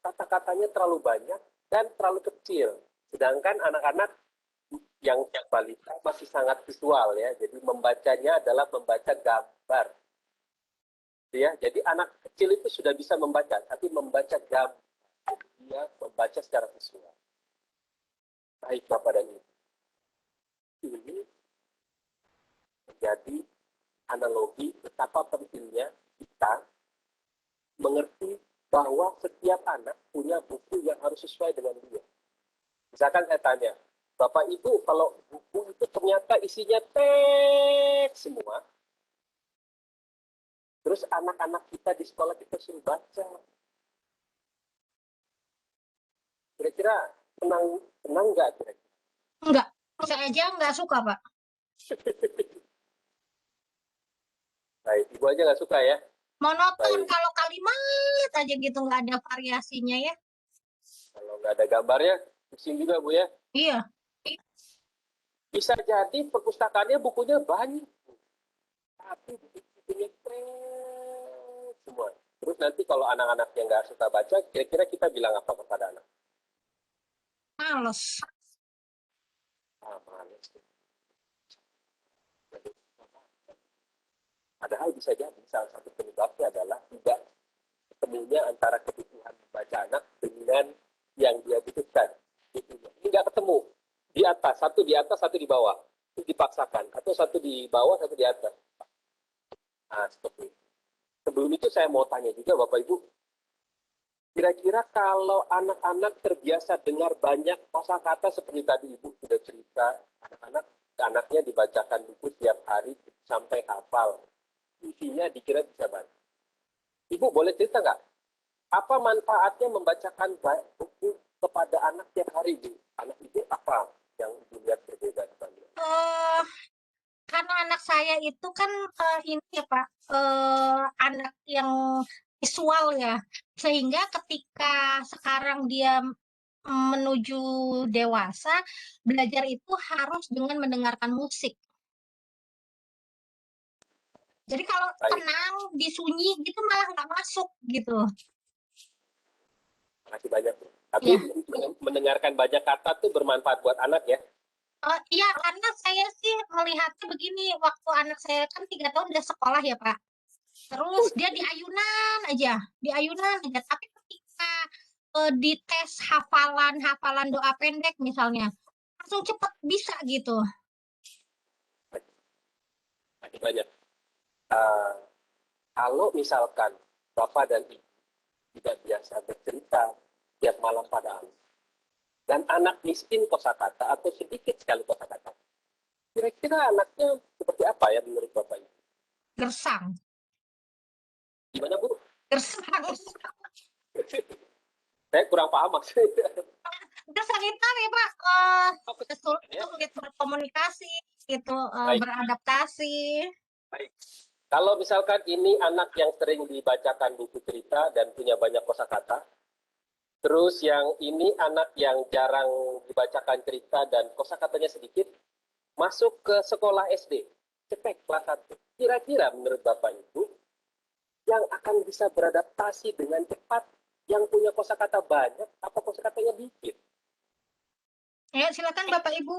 kata-katanya terlalu banyak dan terlalu kecil. Sedangkan anak-anak yang balita masih sangat visual ya. Jadi membacanya adalah membaca gambar. Ya, jadi anak kecil itu sudah bisa membaca, tapi membaca gambar, dia membaca secara visual. Baik Bapak dan Ibu. Ini menjadi analogi betapa pentingnya kita mengerti bahwa setiap anak punya buku yang harus sesuai dengan dia. Misalkan saya tanya, Bapak Ibu kalau buku itu ternyata isinya teks semua, terus anak-anak kita di sekolah kita suruh baca, kira-kira tenang nggak kira-kira? Enggak, saya aja nggak suka Pak. Baik, Ibu aja nggak suka ya? Monoton Baik. kalau kalimat aja gitu, nggak ada variasinya ya. Kalau nggak ada gambarnya, pusing juga Bu ya? Iya. Bisa jadi perpustakaannya bukunya banyak, tapi bukunya semua. Terus nanti kalau anak-anak yang nggak suka baca, kira-kira kita bilang apa kepada anak? Males. Males. Padahal bisa jadi salah satu penyebabnya adalah tidak ketemunya antara kebutuhan membaca anak dengan yang dia butuhkan. Ini nggak ketemu. Di atas, satu di atas, satu di bawah. Itu dipaksakan. Atau satu di bawah, satu di atas. Nah, seperti itu. Sebelum itu saya mau tanya juga Bapak Ibu. Kira-kira kalau anak-anak terbiasa dengar banyak kosakata seperti tadi Ibu sudah cerita, anaknya dibacakan buku tiap hari sampai hafal. Intinya dikira bisa baca. Ibu boleh cerita nggak? Apa manfaatnya membacakan buku kepada anak tiap hari, Bu? Anak Ibu apa yang dilihat berbeda dibanding? Karena anak saya itu kan ini ya Pak, anak yang visual ya, sehingga ketika sekarang dia menuju dewasa, belajar itu harus dengan mendengarkan musik. Jadi kalau tenang, disunyi gitu malah nggak masuk gitu. Makasih banyak. Tapi mendengarkan banyak kata tuh bermanfaat buat anak ya? Iya, karena saya sih melihatnya begini, waktu anak saya kan 3 tahun udah sekolah ya Pak. Terus dia di ayunan aja. Tapi ketika dites hafalan doa pendek misalnya, langsung cepat bisa gitu. Makasih banyak. Kalau misalkan Bapak dan Ibu tidak biasa bercerita tiap malam pada anak. Dan anak miskin kosakata atau sedikit sekali kosakata. Kira-kira anaknya seperti apa ya menurut Bapak Ibu? Gersang. Gimana Bu? Gersang. Saya kurang paham maksudnya. Gersang itu ya Pak, sulit berkomunikasi, gitu, Baik. beradaptasi. Baik. Kalau misalkan ini anak yang sering dibacakan buku cerita dan punya banyak kosakata, terus yang ini anak yang jarang dibacakan cerita dan kosakatanya sedikit, masuk ke sekolah SD, cetek kelas 1. Kira-kira menurut Bapak Ibu, yang akan bisa beradaptasi dengan cepat, yang punya kosakata banyak, apa kosakatanya dikit? Ya, silakan Bapak Ibu.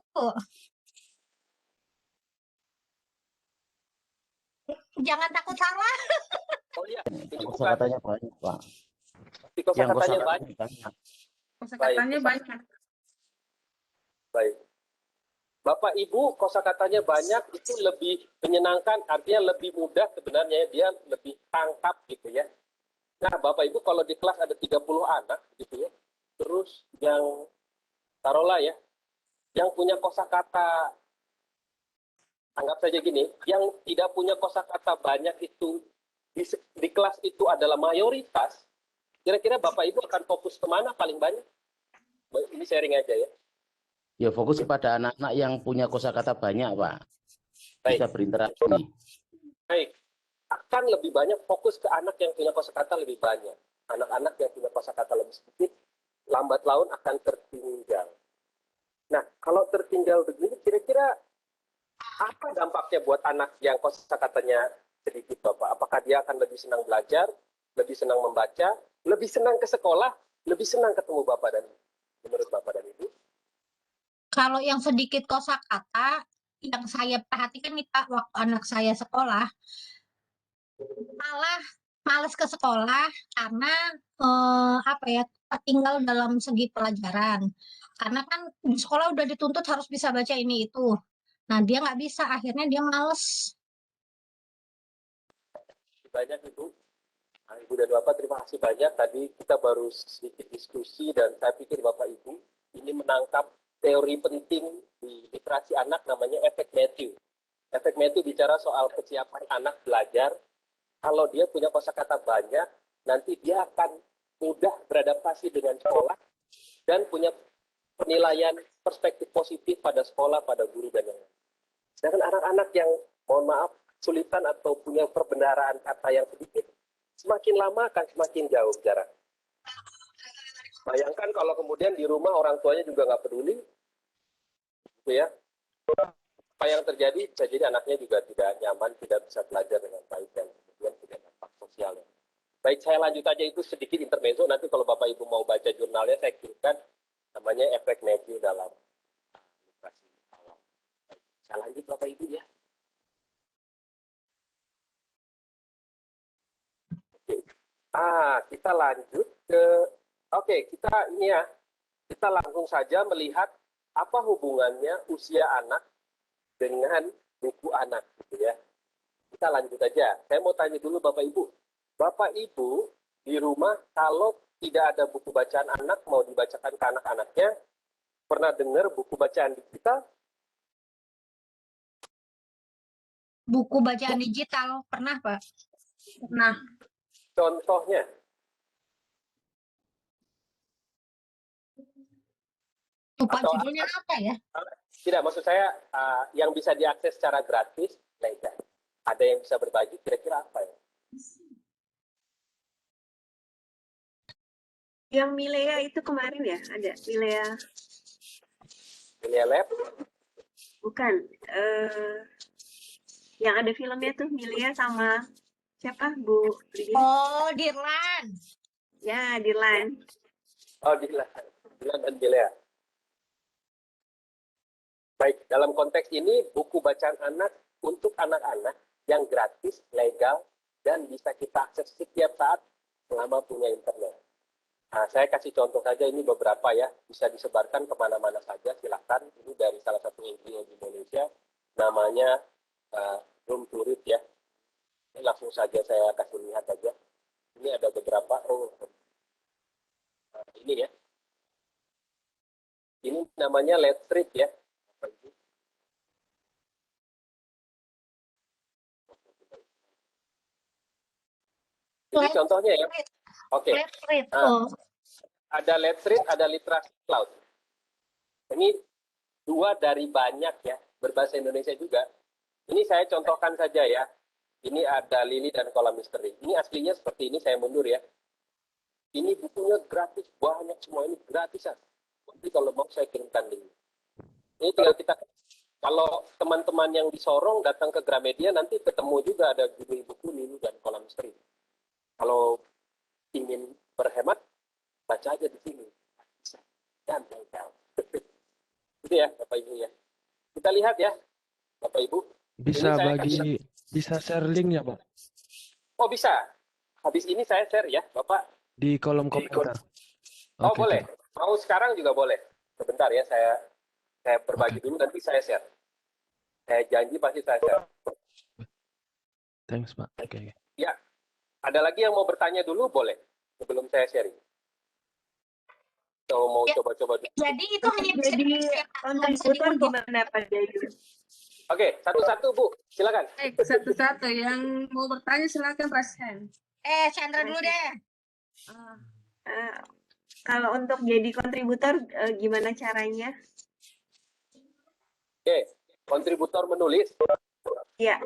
Jangan takut salah. Oh iya, ini bukan. Kosakatanya banyak, Pak. Tapi kosakatanya Yang banyak. Kosakatanya banyak. Baik. Bapak Ibu, kosakatanya banyak itu lebih menyenangkan, artinya lebih mudah sebenarnya, dia lebih tangkap gitu ya. Nah, Bapak Ibu kalau di kelas ada 30 anak gitu ya, terus yang taruhlah ya, yang punya kosakata, anggap saja gini, yang tidak punya kosakata banyak itu di kelas itu adalah mayoritas, kira-kira Bapak Ibu akan fokus kemana paling banyak? Ini sharing aja ya. Ya fokus kepada anak-anak yang punya kosakata banyak, Pak. Baik. Bisa berinteraksi. Baik. Akan lebih banyak fokus ke anak yang punya kosakata lebih banyak. Anak-anak yang punya kosakata lebih sedikit, lambat laun akan tertinggal. Nah, kalau tertinggal begini, kira-kira apa dampaknya buat anak yang kosakatanya sedikit, Bapak? Apakah dia akan lebih senang belajar, lebih senang membaca, lebih senang ke sekolah, lebih senang ketemu Bapak dan menurut Bapak dan Ibu? Kalau yang sedikit kosakata, yang saya perhatikan nih Pak, waktu anak saya sekolah, malah males ke sekolah karena apa ya, tertinggal dalam segi pelajaran. Karena kan di sekolah udah dituntut harus bisa baca ini itu. Nah dia nggak bisa, akhirnya dia males. Banyak Ibu. Nah, Ibu dan Bapak terima kasih banyak. Tadi kita baru sedikit diskusi dan saya pikir Bapak Ibu ini menangkap teori penting di literasi anak namanya efek Matthew. Efek Matthew bicara soal kesiapan anak belajar. Kalau dia punya kosakata banyak, nanti dia akan mudah beradaptasi dengan sekolah dan punya penilaian perspektif positif pada sekolah, pada guru dan yang lain. Sedangkan anak-anak yang, mohon maaf, kesulitan atau punya perbendaharaan kata yang sedikit, semakin lama akan semakin jauh jarak. Bayangkan kalau kemudian di rumah orang tuanya juga nggak peduli, gitu ya. Apa yang terjadi? Bisa jadi anaknya juga tidak nyaman, tidak bisa belajar dengan baik dan kemudian tidak dampak sosialnya. Baik, saya lanjut aja itu sedikit intermezzo. Nanti kalau Bapak Ibu mau baca jurnalnya, saya kirimkan namanya efek Matthew dalam literasi awal. Saya lanjut Bapak Ibu ya. Oke. Kita lanjut ke, kita ini ya, kita langsung saja melihat apa hubungannya usia anak dengan buku anak, gitu ya. Kita lanjut aja. Saya mau tanya dulu Bapak Ibu. Bapak Ibu di rumah kalau tidak ada buku bacaan anak mau dibacakan ke anak-anaknya, pernah dengar buku bacaan digital? Buku bacaan digital, pernah Pak? Nah, Contohnya? Lupa Atau judulnya apa ya? Tidak, maksud saya yang bisa diakses secara gratis, legal. Ada yang bisa berbagi, kira-kira apa ya? Yang Milea itu kemarin ya, ada Milea. Milea Lab? Bukan. Yang ada filmnya tuh Milea sama siapa, Bu Lydia? Oh, Dirlan. Ya, Dirlan. Oh, Dilan dan Milea. Baik, dalam konteks ini, buku bacaan anak untuk anak-anak yang gratis, legal, dan bisa kita akses setiap saat selama punya internet. Nah, saya kasih contoh saja ini beberapa ya, bisa disebarkan kemana-mana saja, silakan. Ini dari salah satu NGO di Indonesia, namanya Room to Read ya. Ini langsung saja saya kasih lihat aja. Ini ada beberapa, ini ya. Ini namanya lead strip ya. Ini contohnya ya. Oke. Nah, ada lead strip, ada literasi cloud. Ini dua dari banyak ya, berbahasa Indonesia juga. Ini saya contohkan saja ya. Ini ada Lili dan Kolam Misteri. Ini aslinya seperti ini, saya mundur ya. Ini bukunya gratis, banyak semua ini gratisan. Jadi kalau mau saya kirimkan link. Ini tinggal kita, kalau teman-teman yang di Sorong datang ke Gramedia, nanti ketemu juga ada judul buku Lili dan Kolam Misteri. Kalau ingin berhemat, baca aja di sini. Dan tempel. Itu ya, Bapak Ibu ya. Kita lihat ya, Bapak Ibu. Bisa bisa share link ya, Pak? Oh bisa. Habis ini saya share ya, Bapak. Di kolom komentar. Oh Oke, boleh. Pak. Mau sekarang juga boleh. Sebentar ya, saya berbagi dulu, nanti saya share. Saya janji pasti saya share. Thanks, Pak. Oke. Ya, ada lagi yang mau bertanya dulu, boleh. Sebelum saya sharing. Atau mau coba-coba dulu. Jadi itu hanya bisa kontributor gimana Pak Dayu? Oke, satu-satu Bu, silakan. Baik, satu-satu. Yang mau bertanya silakan raise hand. Chandra dulu deh. Kalau untuk jadi kontributor gimana caranya? Oke, kontributor menulis. Iya.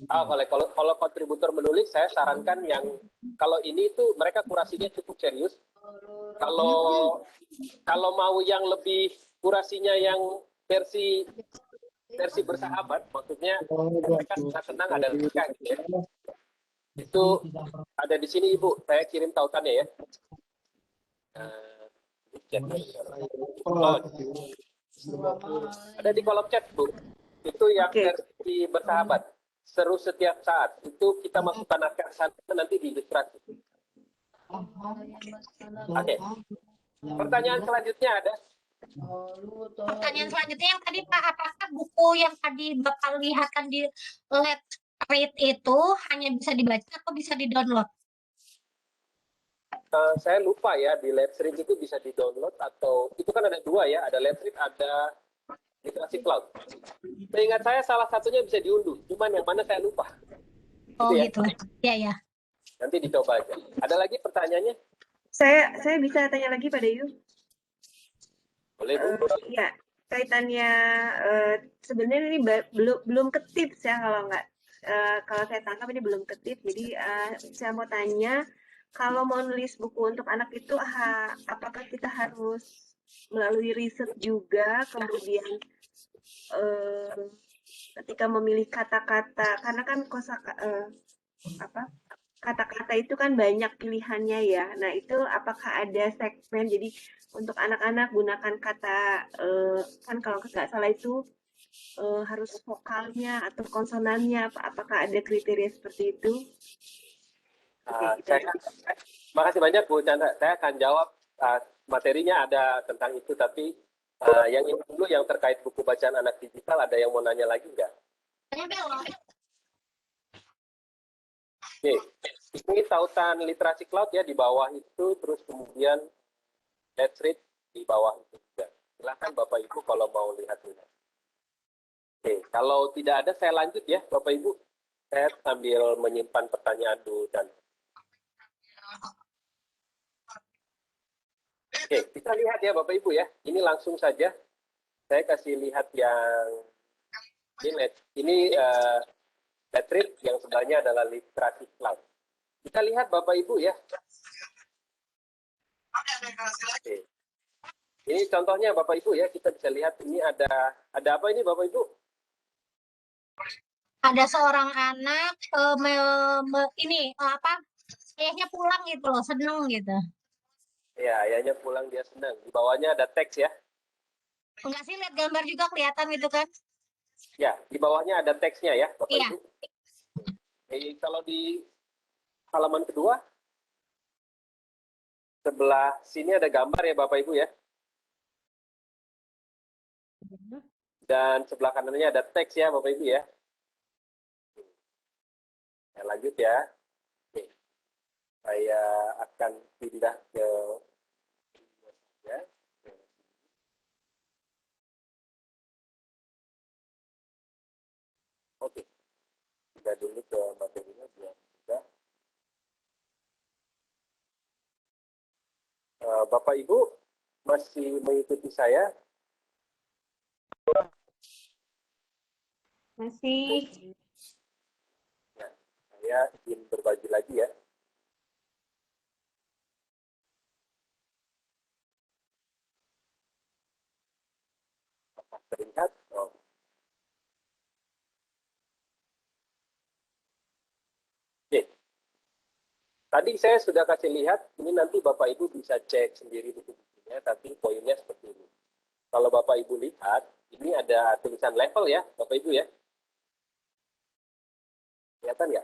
Kalau kontributor menulis, saya sarankan yang kalau ini tuh mereka kurasinya cukup serius. Kalau mau yang lebih kurasinya yang versi bersahabat, maksudnya mereka sangat senang ada mereka gitu ya. Itu ada di sini Ibu, saya kirim tautannya ya. Ada di kolom chat Bu. Itu yang versi bersahabat. Seru setiap saat. Itu kita masukkan naskah sana nanti di ilustrasi. Oke. Pertanyaan selanjutnya ada? Pertanyaan selanjutnya yang tadi Pak, apakah buku yang tadi Bapak lihatkan di Let's Read itu hanya bisa dibaca atau bisa di-download? Saya lupa ya, di Let's Read itu bisa di-download atau itu kan ada dua ya, ada Let's Read, ada literasi cloud. Seingat saya salah satunya bisa diunduh, cuman yang mana saya lupa. Oh gitu. Ya. Nanti dicoba aja. Ada lagi pertanyaannya? Saya bisa tanya lagi Pak Dayu? Boleh Bu. Ya, kaitannya sebenarnya ini belum ke tips ya kalau saya tangkap ini belum ke tips. Jadi saya mau tanya, kalau mau nulis buku untuk anak itu apakah kita harus melalui riset juga, kemudian ketika memilih kata-kata, karena kan kata-kata itu kan banyak pilihannya ya. Nah itu apakah ada segmen, jadi untuk anak-anak gunakan kata, kan kalau nggak salah itu harus vokalnya atau konsonannya, apakah ada kriteria seperti itu? Makasih banyak Bu Chandra. Saya akan jawab, materinya ada tentang itu, tapi yang ini dulu yang terkait buku bacaan anak digital, ada yang mau nanya lagi nggak? Oke, ini tautan literasi cloud ya di bawah itu, terus kemudian Let's Read di bawah itu juga. Silahkan Bapak Ibu kalau mau lihat-lihat. Oke, kalau tidak ada saya lanjut ya Bapak Ibu. Saya sambil menyimpan pertanyaan dulu dan oke, kita lihat ya Bapak Ibu ya. Ini langsung saja. Saya kasih lihat yang ini Let's Read, yang sebelahnya adalah literasi cloud. Kita lihat Bapak Ibu ya. Oke. Ini contohnya Bapak Ibu ya, kita bisa lihat ini ada apa ini Bapak Ibu? Ada seorang anak ayahnya pulang gitu loh, seneng gitu. Ya, ayahnya pulang dia senang. Di bawahnya ada teks ya. Enggak sih, lihat gambar juga kelihatan gitu kan? Ya, di bawahnya ada teksnya ya Bapak Iya. Ibu. Kalau di halaman kedua, sebelah sini ada gambar ya Bapak Ibu ya. Dan sebelah kanannya ada teks ya Bapak Ibu ya. Saya lanjut ya. Oke. Saya akan pindah ke Bapak Ibu masih mengikuti saya? Masih. Ya, saya ingin berbagi lagi ya. Terlihat? Oh. Oke. Tadi saya sudah kasih lihat, ini nanti Bapak Ibu bisa cek sendiri buku-bukunya, tapi poinnya seperti ini. Kalau Bapak Ibu lihat, ini ada tulisan level ya, Bapak Ibu ya. Kelihatan ya?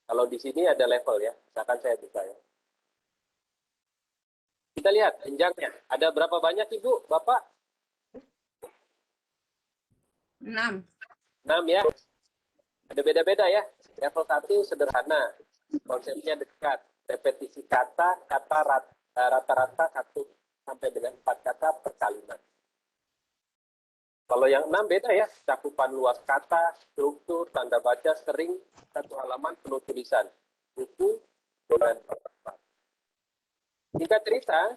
Kalau di sini ada level ya, misalkan saya buka ya. Kita lihat jenjangnya. Ada berapa banyak Ibu, Bapak? 6. 6 ya. Ada beda-beda ya. Level 1 sederhana. Konsepnya dekat. Repetisi kata, rata-rata 1 sampai dengan 4 kata per kalimat. Kalau yang 6 beda ya. Cakupan luas kata, struktur, tanda baca, sering, satu halaman penuh tulisan. Buku dengan singkat cerita,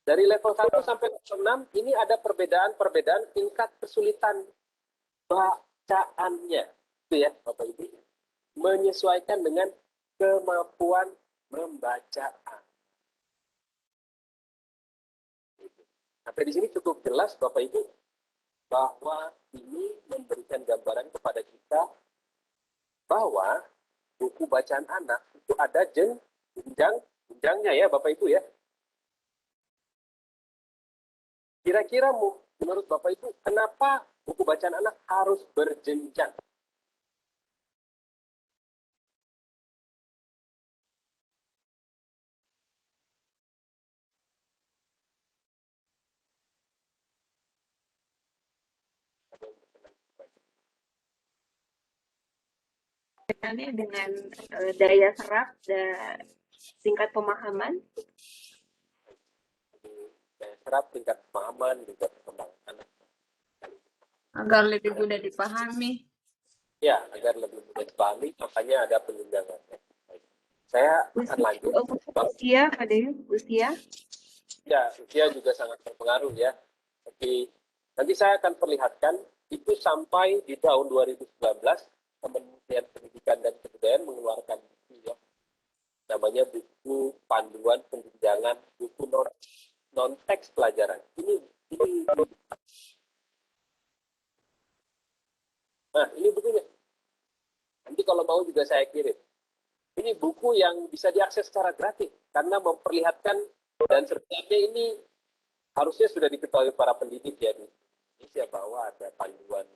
dari level 1 sampai level 6, ini ada perbedaan tingkat kesulitan bacaannya. Itu ya, Bapak Ibu. Menyesuaikan dengan kemampuan membaca. Sampai di sini cukup jelas, Bapak Ibu, bahwa ini memberikan gambaran kepada kita bahwa buku bacaan anak itu ada jenjangnya ya, Bapak Ibu ya. Kira-kira menurut Bapak Ibu, kenapa buku bacaan anak harus berjenjang? Kaitannya dengan daya serap dan tingkat pemahaman. Daya serap, tingkat pemahaman, juga perkembangan anak. Agar lebih mudah dipahami. Ya, agar lebih mudah dipahami, makanya ada penunjangan. Saya akan lanjut. Usia, Pak Dewi, usia? Ya, usia juga sangat berpengaruh ya. Tapi nanti saya akan perlihatkan itu sampai di tahun 2019 Kementerian Pendidikan dan Kebudayaan mengeluarkan buku ya. Namanya buku panduan penjenjangan buku non teks pelajaran. Nah, ini bukunya. Nanti kalau mau juga saya kirim. Ini buku yang bisa diakses secara gratis karena memperlihatkan dan sebenarnya ini harusnya sudah diketahui para pendidik ya di Indonesia bahwa ada panduan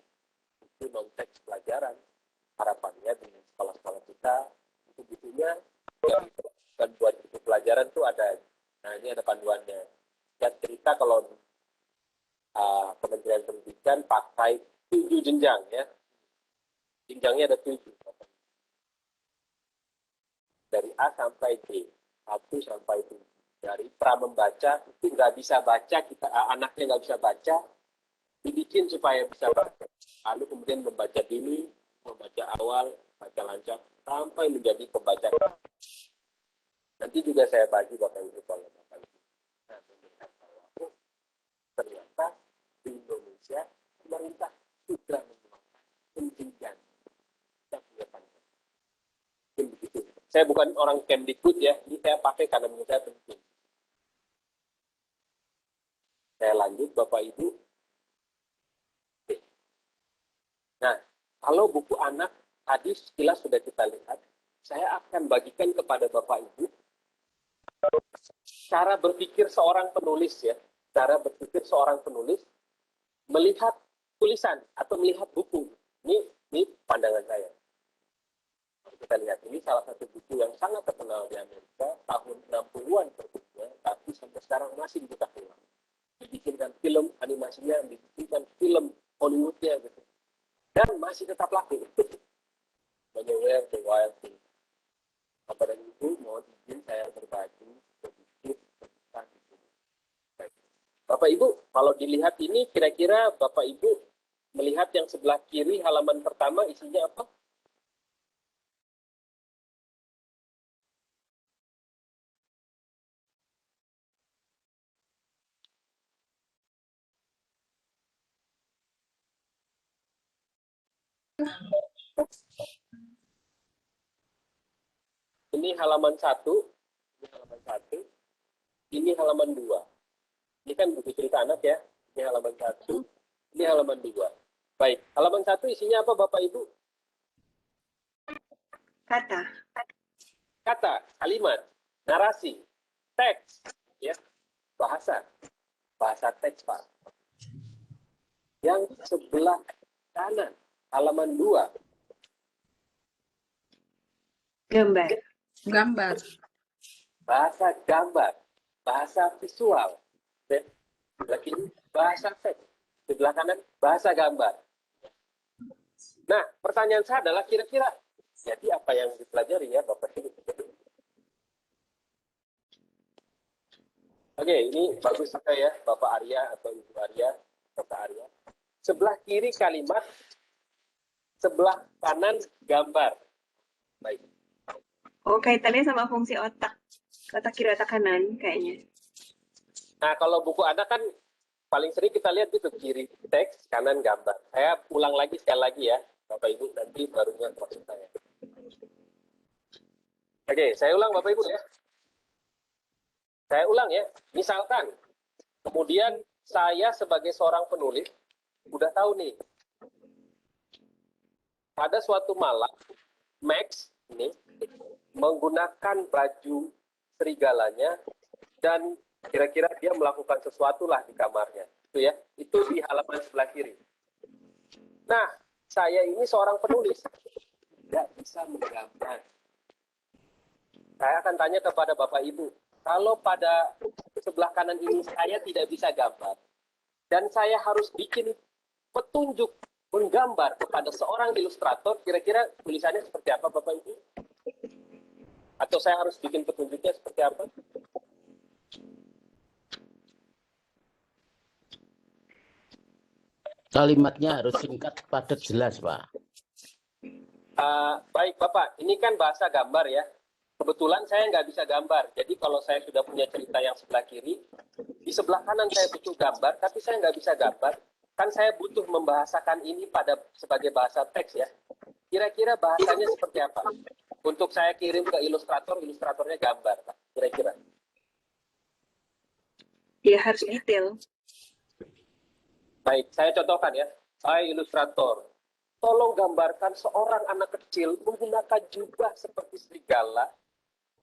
buku non teks pelajaran. Harapannya dengan sekolah-sekolah kita buku-bukunya bukan buat buku pelajaran tuh ada. Nah, ini ada panduannya. Ya, cerita kalau Kementerian Pendidikan pakai 7 jenjang ya. Jenjangnya ada 7. Dari A sampai D, 1 sampai 7. Dari pra membaca, itu nggak bisa baca, anaknya nggak bisa baca, dibikin supaya bisa baca. Lalu kemudian membaca dini, membaca awal, baca lancar, sampai menjadi pembaca. Nanti juga saya bagi Bapak Ibu kalau Bapak Ibu. Nah, melihat bahwa ternyata di Indonesia, pemerintah sudah mengeluarkan pendidikan. Saya bukan orang Kemdikbud ya, ini saya pakai karena menurut saya penting. Saya lanjut Bapak Ibu. Nah, kalau buku anak tadi sekilas sudah kita lihat, saya akan bagikan kepada Bapak Ibu cara berpikir seorang penulis ya, cara berpikir seorang penulis melihat tulisan atau melihat buku. Ini pandangan saya. Kita lihat, ini salah satu buku yang sangat terkenal di Amerika, tahun 60-an terbitnya, tapi sampai sekarang masih dibuka ulang. Dibikinkan film animasinya, dibikinkan film Hollywoodnya gitu. Dan masih tetap laku. Namanya Where the Wild Things. Bapak dan Ibu, mohon izin saya berbagi sedikit tentang itu. Bapak Ibu, kalau dilihat ini, kira-kira Bapak Ibu melihat yang sebelah kiri halaman pertama isinya apa? Ini halaman 1, ini halaman 1, ini halaman 2. Ini kan buku cerita anak ya. Ini halaman 1, ini halaman 2. Baik, halaman 1 isinya apa Bapak Ibu? Kata. Kata, kalimat, narasi, teks, ya, bahasa teks Pak. Yang sebelah kanan, halaman 2. Gambar. Bahasa gambar, bahasa visual. Sebelah kiri, bahasa teks. Sebelah kanan, bahasa gambar. Nah, pertanyaan saya adalah kira-kira jadi apa yang dipelajari ya Bapak Ibu? Oke, ini bagus juga ya Bapak Arya atau Ibu Arya, Bapak Arya. Sebelah kiri kalimat, sebelah kanan gambar. Baik. Oh, kaitannya sama fungsi otak. Otak kiri, otak kanan kayaknya. Nah, kalau buku Anda kan paling sering kita lihat itu kiri teks, kanan gambar. Saya ulang lagi sekali lagi ya, Bapak Ibu, nanti barunya maksud saya. Oke, saya ulang Bapak Ibu ya. Saya ulang ya. Misalkan, kemudian saya sebagai seorang penulis, udah tahu nih, pada suatu malam, Max ini menggunakan baju serigalanya dan kira-kira dia melakukan sesuatu lah di kamarnya. Itu ya, itu di halaman sebelah kiri. Nah, saya ini seorang penulis, tidak bisa menggambar. Saya akan tanya kepada Bapak Ibu, kalau pada sebelah kanan ini saya tidak bisa gambar, dan saya harus bikin petunjuk menggambar kepada seorang ilustrator, kira-kira tulisannya seperti apa Bapak Ibu? Atau saya harus bikin petunjuknya seperti apa? Kalimatnya harus singkat, padat, jelas, Pak. Baik Bapak, ini kan bahasa gambar ya. Kebetulan saya nggak bisa gambar, jadi kalau saya sudah punya cerita yang sebelah kiri, di sebelah kanan saya butuh gambar, tapi saya nggak bisa gambar, kan saya butuh membahasakan ini sebagai bahasa teks ya. Kira-kira bahasanya seperti apa? Untuk saya kirim ke ilustrator, ilustratornya gambar, Pak. Kira-kira. Dia harus detail. Baik, saya contohkan ya. Hai ilustrator, tolong gambarkan seorang anak kecil menggunakan jubah seperti serigala,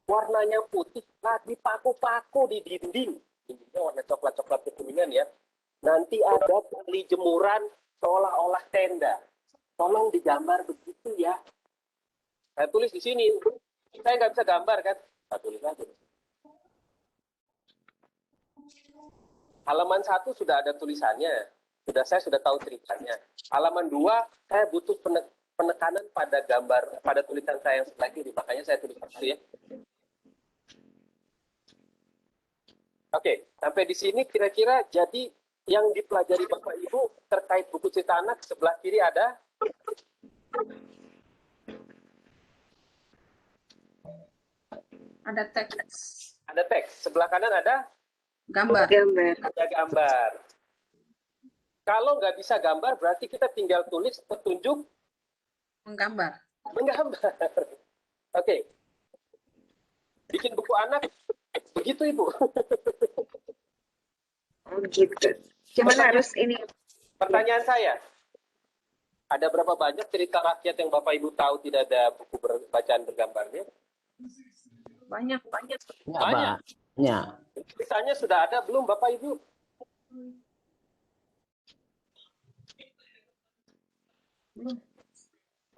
warnanya putih, lagi paku-paku di dinding. Dindingnya warna coklat-coklat kekuningan ya. Nanti ada tali jemuran seolah-olah tenda. Tolong digambar begitu ya. Saya tulis di sini. Saya nggak bisa gambar kan? Saya tulis aja. Halaman 1 sudah ada tulisannya. Saya sudah tahu ceritanya. Halaman 2, saya butuh penekanan pada gambar, pada tulisan saya yang sebelah kiri. Makanya saya tulis itu ya. Oke, sampai di sini kira-kira jadi yang dipelajari Bapak Ibu terkait buku cerita anak sebelah kiri ada? Ada teks. Ada teks. Sebelah kanan ada? Gambar. Ada gambar. Kalau nggak bisa gambar, berarti kita tinggal tulis petunjuk Menggambar. Oke. Bikin buku anak, begitu Ibu. Oh gitu. Cuman harus ini. Pertanyaan saya, ada berapa banyak cerita rakyat yang Bapak Ibu tahu tidak ada buku bacaan bergambarnya? Banyak. Banyak. Ceritanya sudah ada belum Bapak Ibu?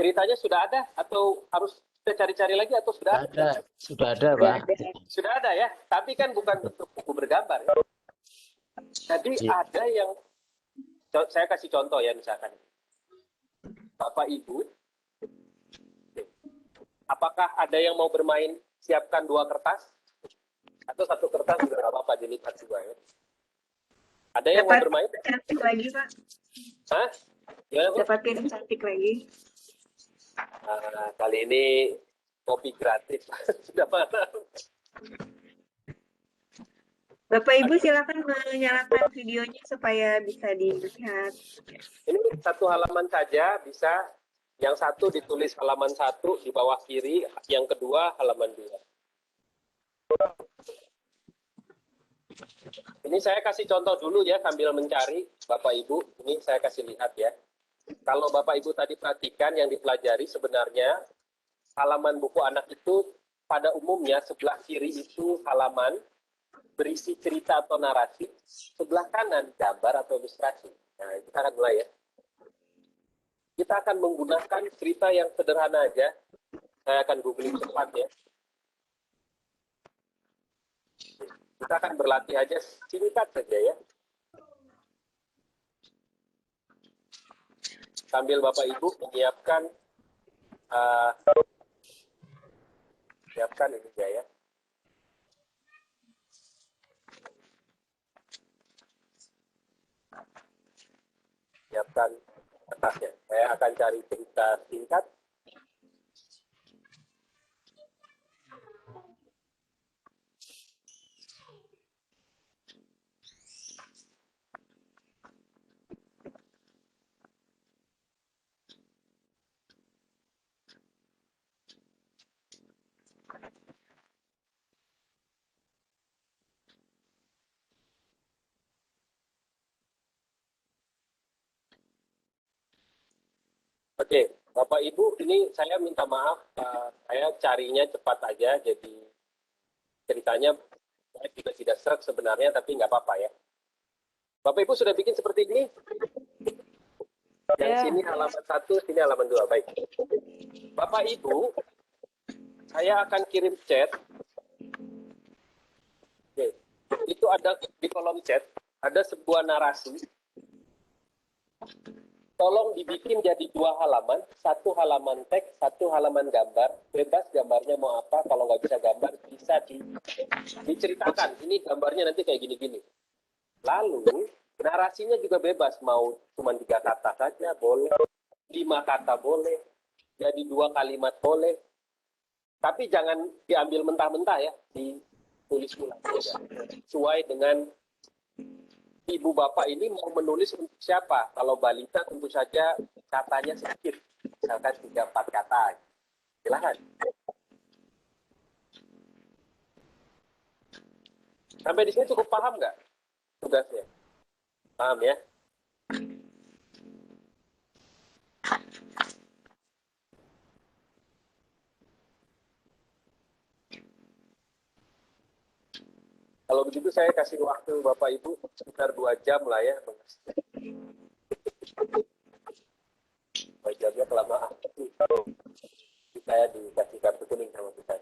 Ceritanya sudah ada atau harus kita cari-cari lagi atau sudah ada? Sudah ada, Pak. Sudah ada ya, tapi kan bukan bentuk buku bergambar. Ya? Jadi ada yang, saya kasih contoh ya misalkan. Bapak Ibu, apakah ada yang mau bermain siapkan 2 kertas? Atau 1 kertas juga nggak apa-apa dilipat 2 ya. Ada yang mau bermain? Cantik lagi, Pak. Hah? Dapat film cantik lagi. Kali ini kopi gratis. Sudah malam. Bapak Ibu silakan menyalakan videonya supaya bisa dilihat. Ini 1 halaman saja bisa Yang satu ditulis halaman 1 di bawah kiri, yang kedua halaman 2. Ini saya kasih contoh dulu ya sambil mencari, Bapak Ibu. Ini saya kasih lihat ya. Kalau Bapak Ibu tadi perhatikan yang dipelajari sebenarnya halaman buku anak itu pada umumnya sebelah kiri itu halaman berisi cerita atau narasi, sebelah kanan gambar atau ilustrasi. Nah, kita akan mulai ya. Kita akan menggunakan cerita yang sederhana aja. Saya akan googling cepat ya. Kita akan berlatih aja singkat saja ya. Sambil Bapak Ibu menyiapkan siapkan ini ya. Siapkan kertasnya. Saya akan cari cerita singkat. Oke, Bapak Ibu, ini saya minta maaf, saya carinya cepat aja, jadi ceritanya saya juga tidak serak sebenarnya, tapi nggak apa-apa ya. Bapak Ibu sudah bikin seperti ini? Yang sini halaman 1, sini halaman 2, baik. Bapak Ibu, saya akan kirim chat. Oke, itu ada di kolom chat, ada sebuah narasi. Tolong dibikin jadi 2 halaman, 1 halaman teks, 1 halaman gambar. Bebas gambarnya mau apa, kalau nggak bisa gambar, bisa diceritakan. Ini gambarnya nanti kayak gini-gini. Lalu, narasinya juga bebas, mau cuma 3 kata saja, boleh. 5 kata boleh. Jadi 2 kalimat boleh. Tapi jangan diambil mentah-mentah ya, ditulis ulang. Sesuai dengan Ibu Bapak ini mau menulis untuk siapa? Kalau balita tentu saja katanya sedikit, misalkan 3-4 kata. Silahkan. Sampai di sini cukup paham nggak tugasnya? Paham ya? Kalau begitu saya kasih waktu Bapak Ibu sekitar 2 jam lah ya. 2 jamnya kelamaan. Saya dikasih kartu kuning sama kita.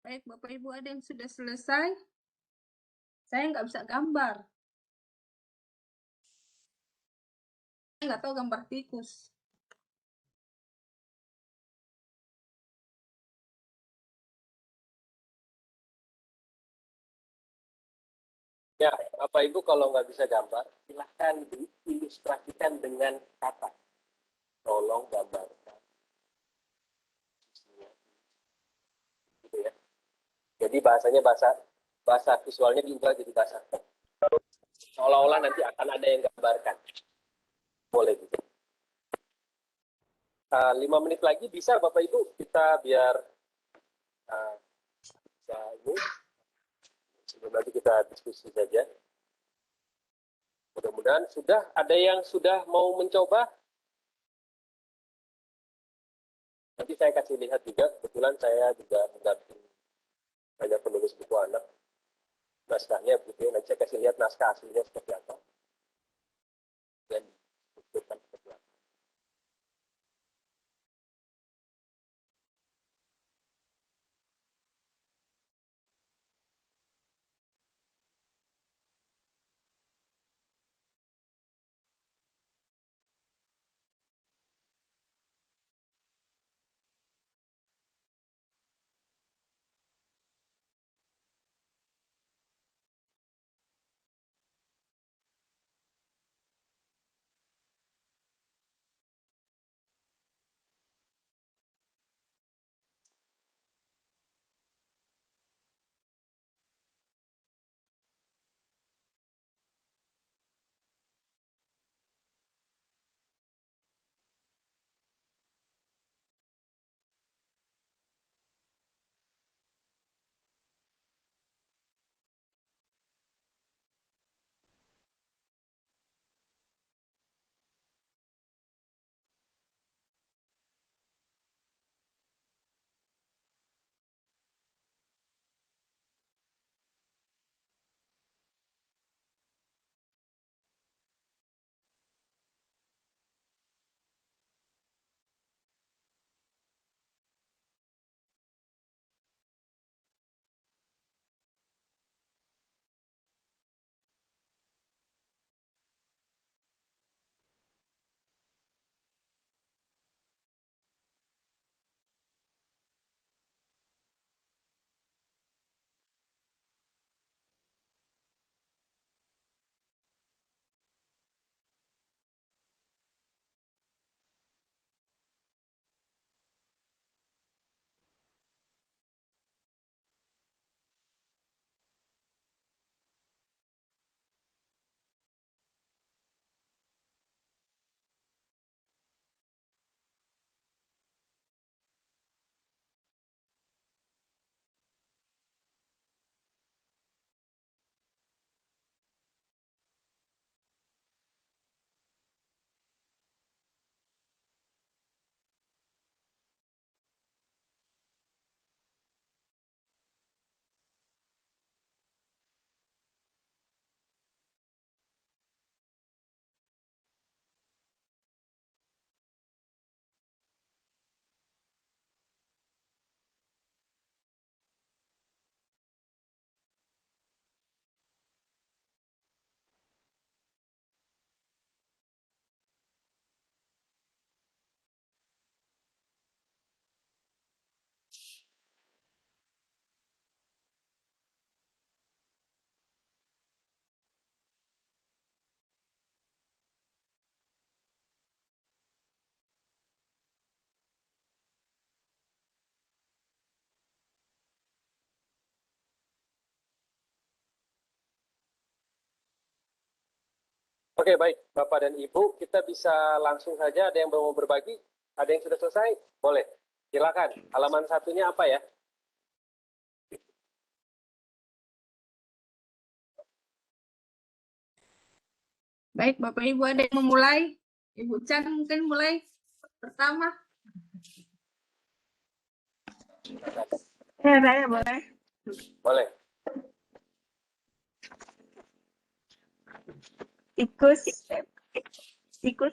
Baik, Bapak Ibu ada yang sudah selesai? Saya nggak bisa gambar. Saya nggak tahu gambar tikus. Ya, Bapak Ibu kalau nggak bisa gambar, silahkan diilustrasikan dengan kata. Tolong gambarkan. Gitu ya. Jadi bahasanya bahasa visualnya diubah jadi bahasa. Seolah-olah nanti akan ada yang gambarkan. Boleh gitu. 5 menit lagi bisa Bapak Ibu kita biar bisa ini. Sebelum lagi kita diskusi saja. Mudah-mudahan sudah ada yang sudah mau mencoba. Nanti saya kasih lihat juga. Kebetulan saya juga mendampingi banyak penulis buku anak. Naskahnya begitu. Nanti saya kasih lihat naskah aslinya seperti apa. Dan buktikan seperti apa. Oke, baik. Bapak dan Ibu, kita bisa langsung saja. Ada yang mau berbagi? Ada yang sudah selesai? Boleh. Silakan. Halaman satunya apa ya? Baik, Bapak Ibu ada yang memulai? Ibu Chan mungkin mulai pertama. Ya, saya boleh. Boleh. Tikus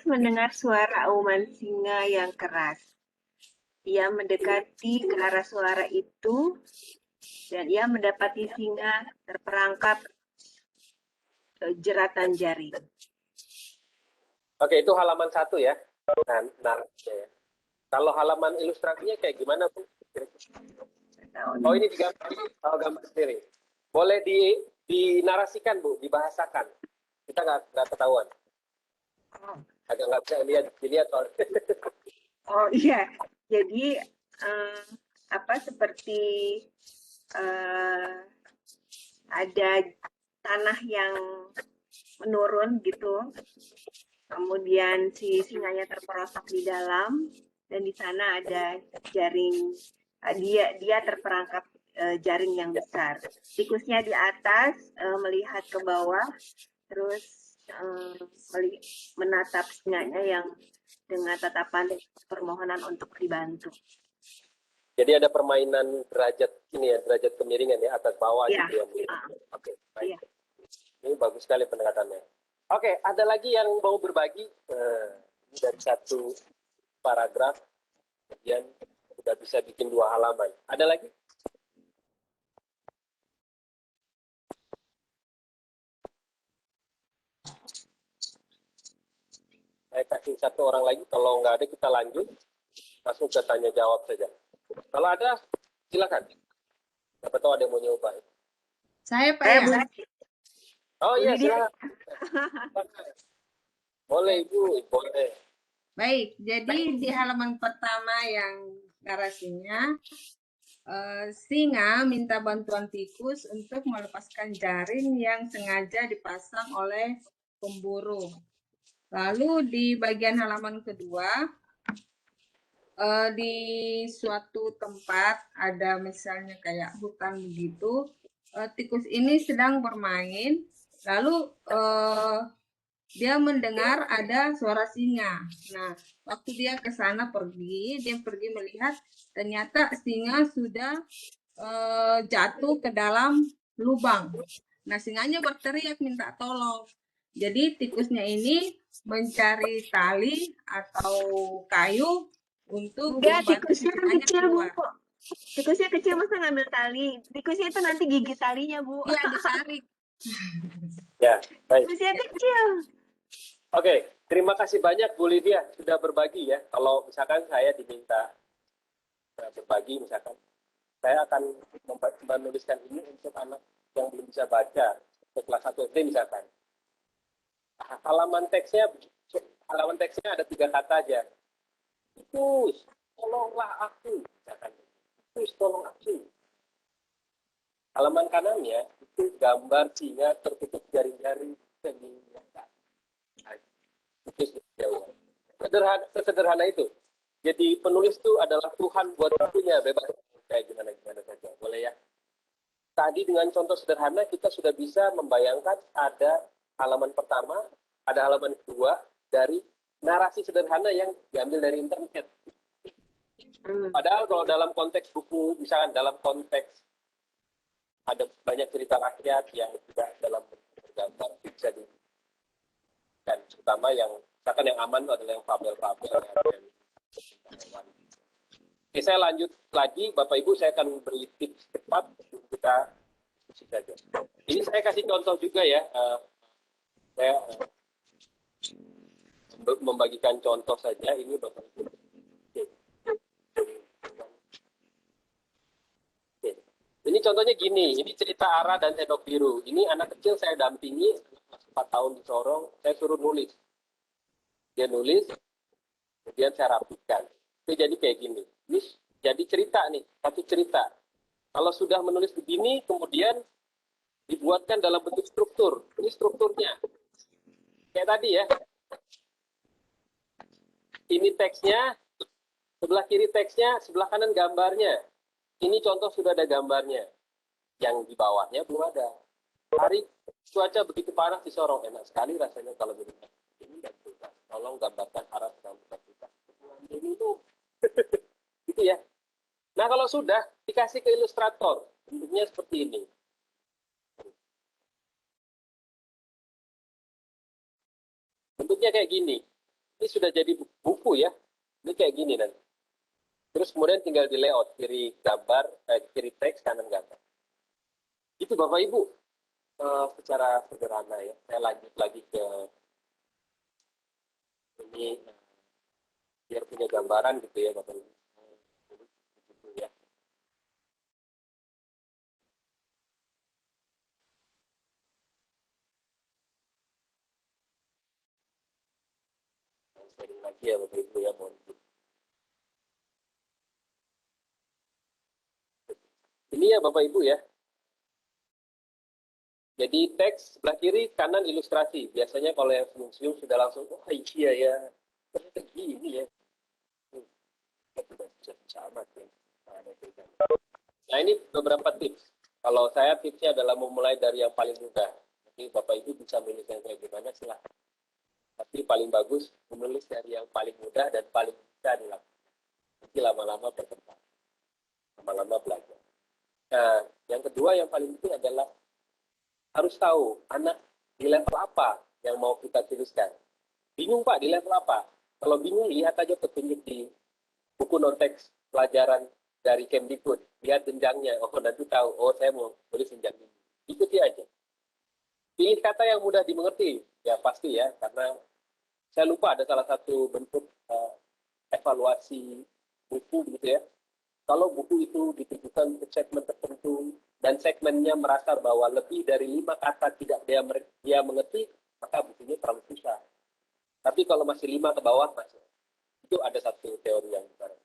mendengar suara auman singa yang keras. Ia mendekati ke arah suara itu Dan ia mendapati singa terperangkap jeratan jaring. Oke, itu halaman 1 ya. Nah, ya. Kalau halaman ilustrasinya kayak gimana, Bu? Oh, ini digambar. Oh, gambar sendiri. Boleh dinarasikan, Bu, dibahasakan. Kita nggak ketahuan. Agak nggak bisa dilihat soalnya. Oh iya, jadi seperti ada tanah yang menurun gitu, kemudian si singanya terperosok di dalam, dan di sana ada jaring, dia terperangkap jaring yang besar. Tikusnya di atas melihat ke bawah, terus menatap singanya yang dengan tatapan permohonan untuk dibantu. Jadi ada permainan derajat ini ya, derajat kemiringan ya, atas bawah Ya. gitu ya. Oke, baik. Ya. Ini bagus sekali pendekatannya. Oke, ada lagi yang mau berbagi ini dari satu paragraf, kemudian sudah bisa bikin 2 halaman. Ada lagi? Saya kasih 1 orang lagi, kalau nggak ada kita lanjut, langsung ke tanya jawab saja. Kalau ada, silakan. Siapa tahu ada yang mau nyoba. Saya Pak ya. Oh iya, silakan. Boleh Ibu, boleh. Baik, jadi di halaman pertama yang narasinya, singa minta bantuan tikus untuk melepaskan jaring yang sengaja dipasang oleh pemburu. Lalu di bagian halaman kedua, di suatu tempat ada misalnya kayak hutan begitu, tikus ini sedang bermain, lalu dia mendengar ada suara singa. Nah, waktu dia ke sana dia pergi melihat ternyata singa sudah jatuh ke dalam lubang. Nah, singanya berteriak minta tolong. Jadi tikusnya ini mencari tali atau kayu untuk Enggak, membantu tikusnya kan singanya kecil, Bu. keluar. Tikusnya kecil, masa ngambil tali? Tikusnya itu nanti gigit talinya, Bu. Iya, ditarik. Ya, baik. Tikusnya kecil. Oke, terima kasih banyak Bu Lydia sudah berbagi ya. Kalau misalkan saya diminta berbagi misalkan, saya akan menuliskan ini untuk anak yang belum bisa baca, untuk kelas 1 SD misalkan. Halaman teksnya ada 3 kata aja. Tikus, tolonglah aku. Misalkan, tikus, tolong aku. Halaman kanannya itu gambar singa tertutup jaring-jaring dan diingatkan. Sederhana itu. Jadi penulis itu adalah Tuhan buat bukunya, bebas kayak gimana saja, boleh ya. Tadi dengan contoh sederhana kita sudah bisa membayangkan ada halaman pertama, ada halaman kedua dari narasi sederhana yang diambil dari internet. Padahal kalau dalam konteks buku, misalkan dalam konteks ada banyak cerita rakyat yang tidak dalam gambar bisa di dan terutama yang misalkan yang aman adalah yang fabel-fabel. Oke, saya lanjut lagi, Bapak Ibu, saya akan beri tips cepat kita diskusi saja. Ini saya kasih contoh juga ya. Saya membagikan contoh saja ini Bapak Ibu. Ini contohnya gini, ini cerita Ara dan Sendok Biru. Ini anak kecil saya dampingi, 4 tahun di Sorong, saya suruh nulis. Dia nulis, kemudian saya rapikan. Itu jadi kayak gini. Ini jadi cerita nih, satu cerita. Kalau sudah menulis begini, kemudian dibuatkan dalam bentuk struktur. Ini strukturnya. Kayak tadi ya. Ini teksnya, sebelah kiri teksnya, sebelah kanan gambarnya. Ini contoh sudah ada gambarnya. Yang di bawahnya belum ada. Hari cuaca begitu panas di Sorong, enak sekali rasanya kalau begini. Ini dan juga. Tolong gambarkan arah sedang kita. Ini tuh. Gitu ya. Nah kalau sudah dikasih ke ilustrator, bentuknya seperti ini. Bentuknya kayak gini. Ini sudah jadi buku ya. Ini kayak gini nanti. Terus kemudian tinggal di layout, kiri gambar, kiri teks, kanan gambar. Itu Bapak Ibu secara sederhana ya. Saya lanjut lagi ke ini biar punya gambaran gitu ya Bapak Ibu. Gitu ya. Sharing lagi ya Bapak Ibu ya, mohon. Ini ya Bapak Ibu ya. Jadi teks sebelah kiri, kanan ilustrasi. Biasanya kalau yang senyum-senyum sudah langsung, oh iya ya, ternyata gini ya. Nah ini beberapa tips. Kalau saya tipsnya adalah memulai dari yang paling mudah. Jadi Bapak Ibu bisa menulis yang kayak gimana silahkan. Tapi paling bagus menulis dari yang paling mudah dan paling bisa dilakukan. Nanti lama-lama berkembang. Lama-lama belajar. Nah, yang kedua yang paling penting adalah harus tahu anak di level apa yang mau kita tuliskan. Bingung Pak di level apa? Kalau bingung lihat aja petunjuk di buku non-teks pelajaran dari Kemdikbud. Lihat jenjangnya. Oh nanti tahu. Oh saya mau tulis jenjang ini. Ikuti aja. Pilih kata yang mudah dimengerti. Ya pasti ya. Karena saya lupa ada salah satu bentuk evaluasi buku gitu ya. Kalau buku itu ditujukan ke segmen tertentu dan segmennya merasa bahwa lebih dari 5 kata tidak dia mengerti, maka bukunya terlalu susah. Tapi kalau masih 5 ke bawah, masih. Itu ada satu teori yang besar.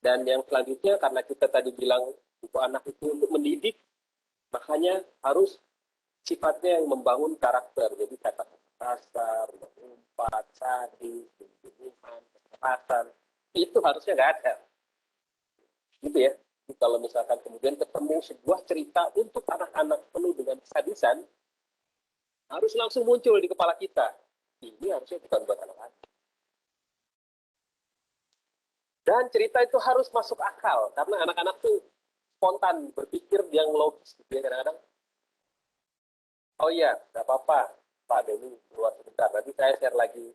Dan yang selanjutnya, karena kita tadi bilang buku anak itu untuk mendidik, makanya harus sifatnya yang membangun karakter. Jadi kata kasar, umpat, sadis, pembunuhan, kekerasan, itu harusnya nggak ada. Gitu ya. Kalau misalkan kemudian ketemu sebuah cerita untuk anak-anak penuh dengan kesadisan, harus langsung muncul di kepala kita. Ini harusnya bukan buat anak-anak. Dan cerita itu harus masuk akal, karena anak-anak tuh spontan berpikir yang logis. Gitu ya, kadang-kadang, oh iya, nggak apa-apa, Pak Denny keluar sebentar, nanti saya share lagi.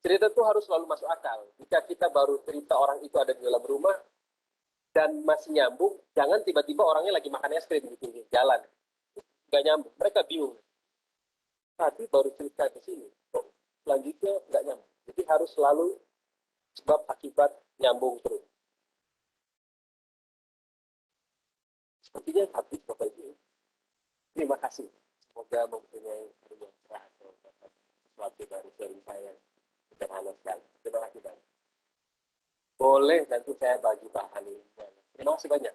Cerita itu harus selalu masuk akal. Jika kita baru cerita orang itu ada di dalam rumah, dan masih nyambung, jangan tiba-tiba orangnya lagi makan es krim di pinggir jalan. Nggak nyambung, mereka bingung. Tadi baru cerita di sini, kok selanjutnya nggak nyambung. Jadi harus selalu sebab akibat nyambung terus. Sepertinya habis Bapak Ibu. Terima kasih. Semoga mempunyai bermanfaat atau sesuatu dari sharing saya sederhana sekali. Terima kasih banyak. Boleh nanti saya bagi bahan ini. Terima kasih banyak.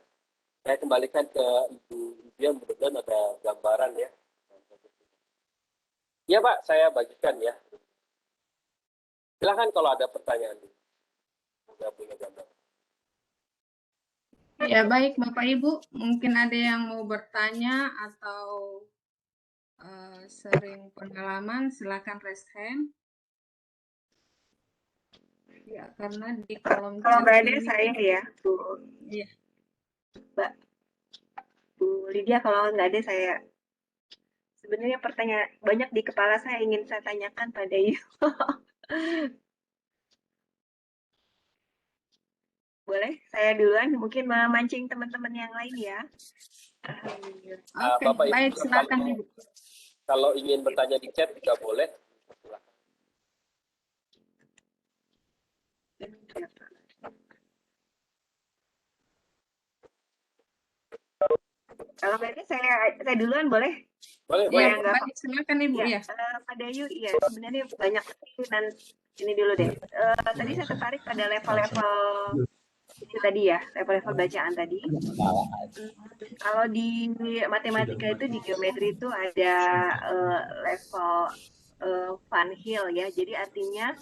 Saya kembalikan ke Ibu Lydia, mudah-mudahan ada gambaran ya. Ya Pak, saya bagikan ya. Silahkan kalau ada pertanyaan. Sudah punya gambar. Ya baik Bapak Ibu, mungkin ada yang mau bertanya atau sering pengalaman, silakan raise hand. Ya, karena di kolom Kalau chat nggak ada ini, saya ya, Bu. Iya. Mbak. Bu Lydia, kalau nggak ada saya. Sebenarnya pertanyaan banyak di kepala saya ingin saya tanyakan pada Yu. Boleh, saya duluan, mungkin memancing teman-teman yang lain ya. Oke, Bapak Ibu, baik, silakan Ibu. Kalau ingin bertanya di chat juga boleh. Kalau kayaknya saya duluan boleh? Boleh, Ya, boleh. baik, silakan Ibu ya. Pak Dayu, iya sebenarnya banyak dan ini dulu deh. Tadi saya tertarik pada level-level itu tadi ya, level-level bacaan tadi. Kalau di matematika itu, di geometri itu ada level Van Hill ya. Jadi artinya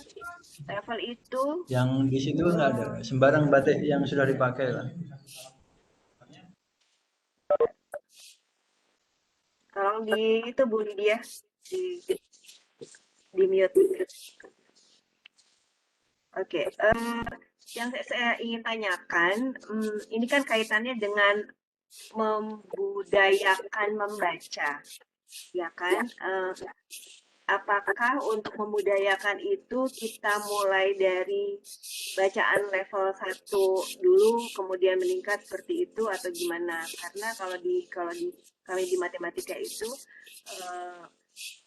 level itu yang di situ nggak ada sembarang batik yang sudah dipakai lah. Tolong di itu Bu Lydia di mute. Oke, yang saya ingin tanyakan, ini kan kaitannya dengan membudayakan membaca, ya kan? apakah untuk memudayakan itu kita mulai dari bacaan level 1 dulu kemudian meningkat seperti itu atau gimana? Karena kalau kami di matematika itu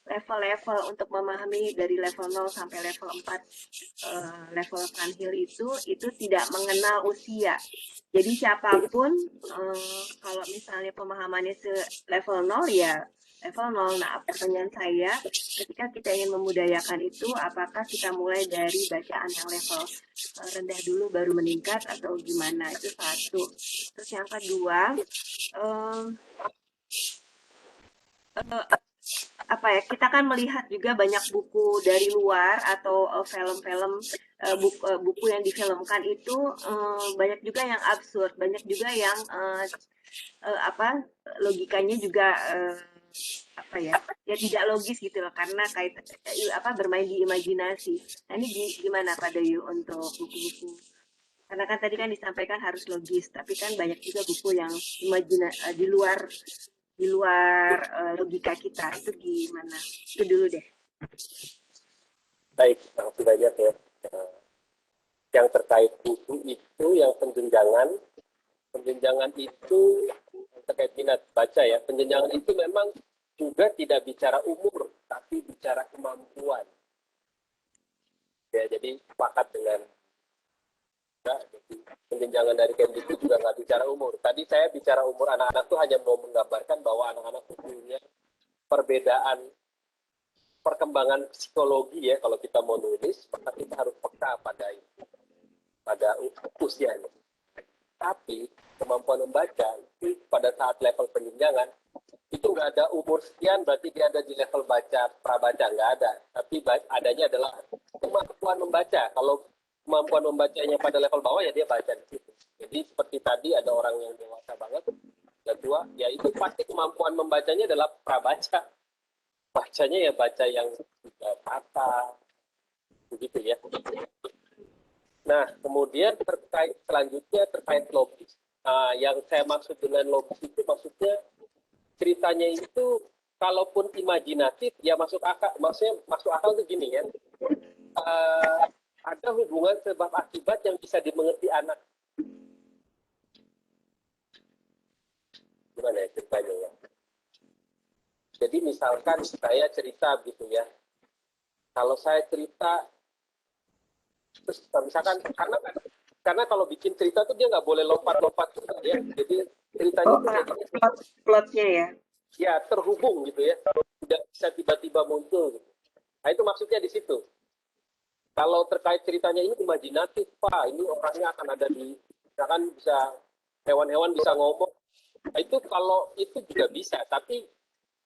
level-level untuk memahami dari level 0 sampai level 4 level Franhill itu tidak mengenal usia. Jadi siapapun kalau misalnya pemahamannya level 0 ya level 0. Nah, pertanyaan saya, ketika kita ingin memudayakan itu, apakah kita mulai dari bacaan yang level rendah dulu baru meningkat atau gimana? Itu satu. Terus yang kedua, kita kan melihat juga banyak buku dari luar atau film-film buku yang difilmkan itu banyak juga yang absurd, banyak juga yang logikanya juga ya tidak logis gitu loh, karena bermain di imajinasi. Nah, ini gimana Pak Dayu untuk buku-buku? Karena kan tadi kan disampaikan harus logis, tapi kan banyak juga buku yang di luar logika kita. Itu gimana? Itu dulu deh. Baik, makasih banyak ya. Yang terkait buku itu, yang penjenjangan itu terkait minat baca ya. Penjenjangan itu memang juga tidak bicara umur, tapi bicara kemampuan. Ya, jadi sepakat dengan penjenjangan dari Kemdikbud juga nggak bicara umur. Tadi saya bicara umur anak-anak tuh hanya mau menggambarkan bahwa anak-anak itu punya perbedaan perkembangan psikologi ya. Kalau kita mau nulis, maka kita harus peka pada usianya. Tapi kemampuan membaca itu pada saat level penjenjangan itu nggak ada umur sekian berarti dia ada di level baca prabaca, nggak ada. Tapi adanya adalah kemampuan membaca. Kalau kemampuan membacanya pada level bawah ya dia baca di situ. Jadi seperti tadi ada orang yang dewasa banget, yang tua, ya itu pasti kemampuan membacanya adalah prabaca. Bacanya ya baca yang patah, begitu ya. Nah, kemudian selanjutnya terkait logis. Yang saya maksud dengan logis itu maksudnya ceritanya itu kalaupun imajinatif ya masuk akal. Maksudnya masuk akal itu gini ya. Ada hubungan sebab akibat yang bisa dimengerti anak. Gimana ya ceritanya ya? Jadi misalkan saya cerita gitu ya. Kalau saya cerita terus misalkan karena kalau bikin cerita tuh dia nggak boleh lompat-lompat juga ya. Jadi ceritanya plotnya ya. Ya terhubung gitu ya. Tidak bisa tiba-tiba muncul gitu. Nah itu maksudnya di situ. Kalau terkait ceritanya ini imajinatif, Pak, ini orangnya akan ada di, misalkan bisa hewan-hewan bisa ngomong. Nah, itu kalau itu juga bisa, tapi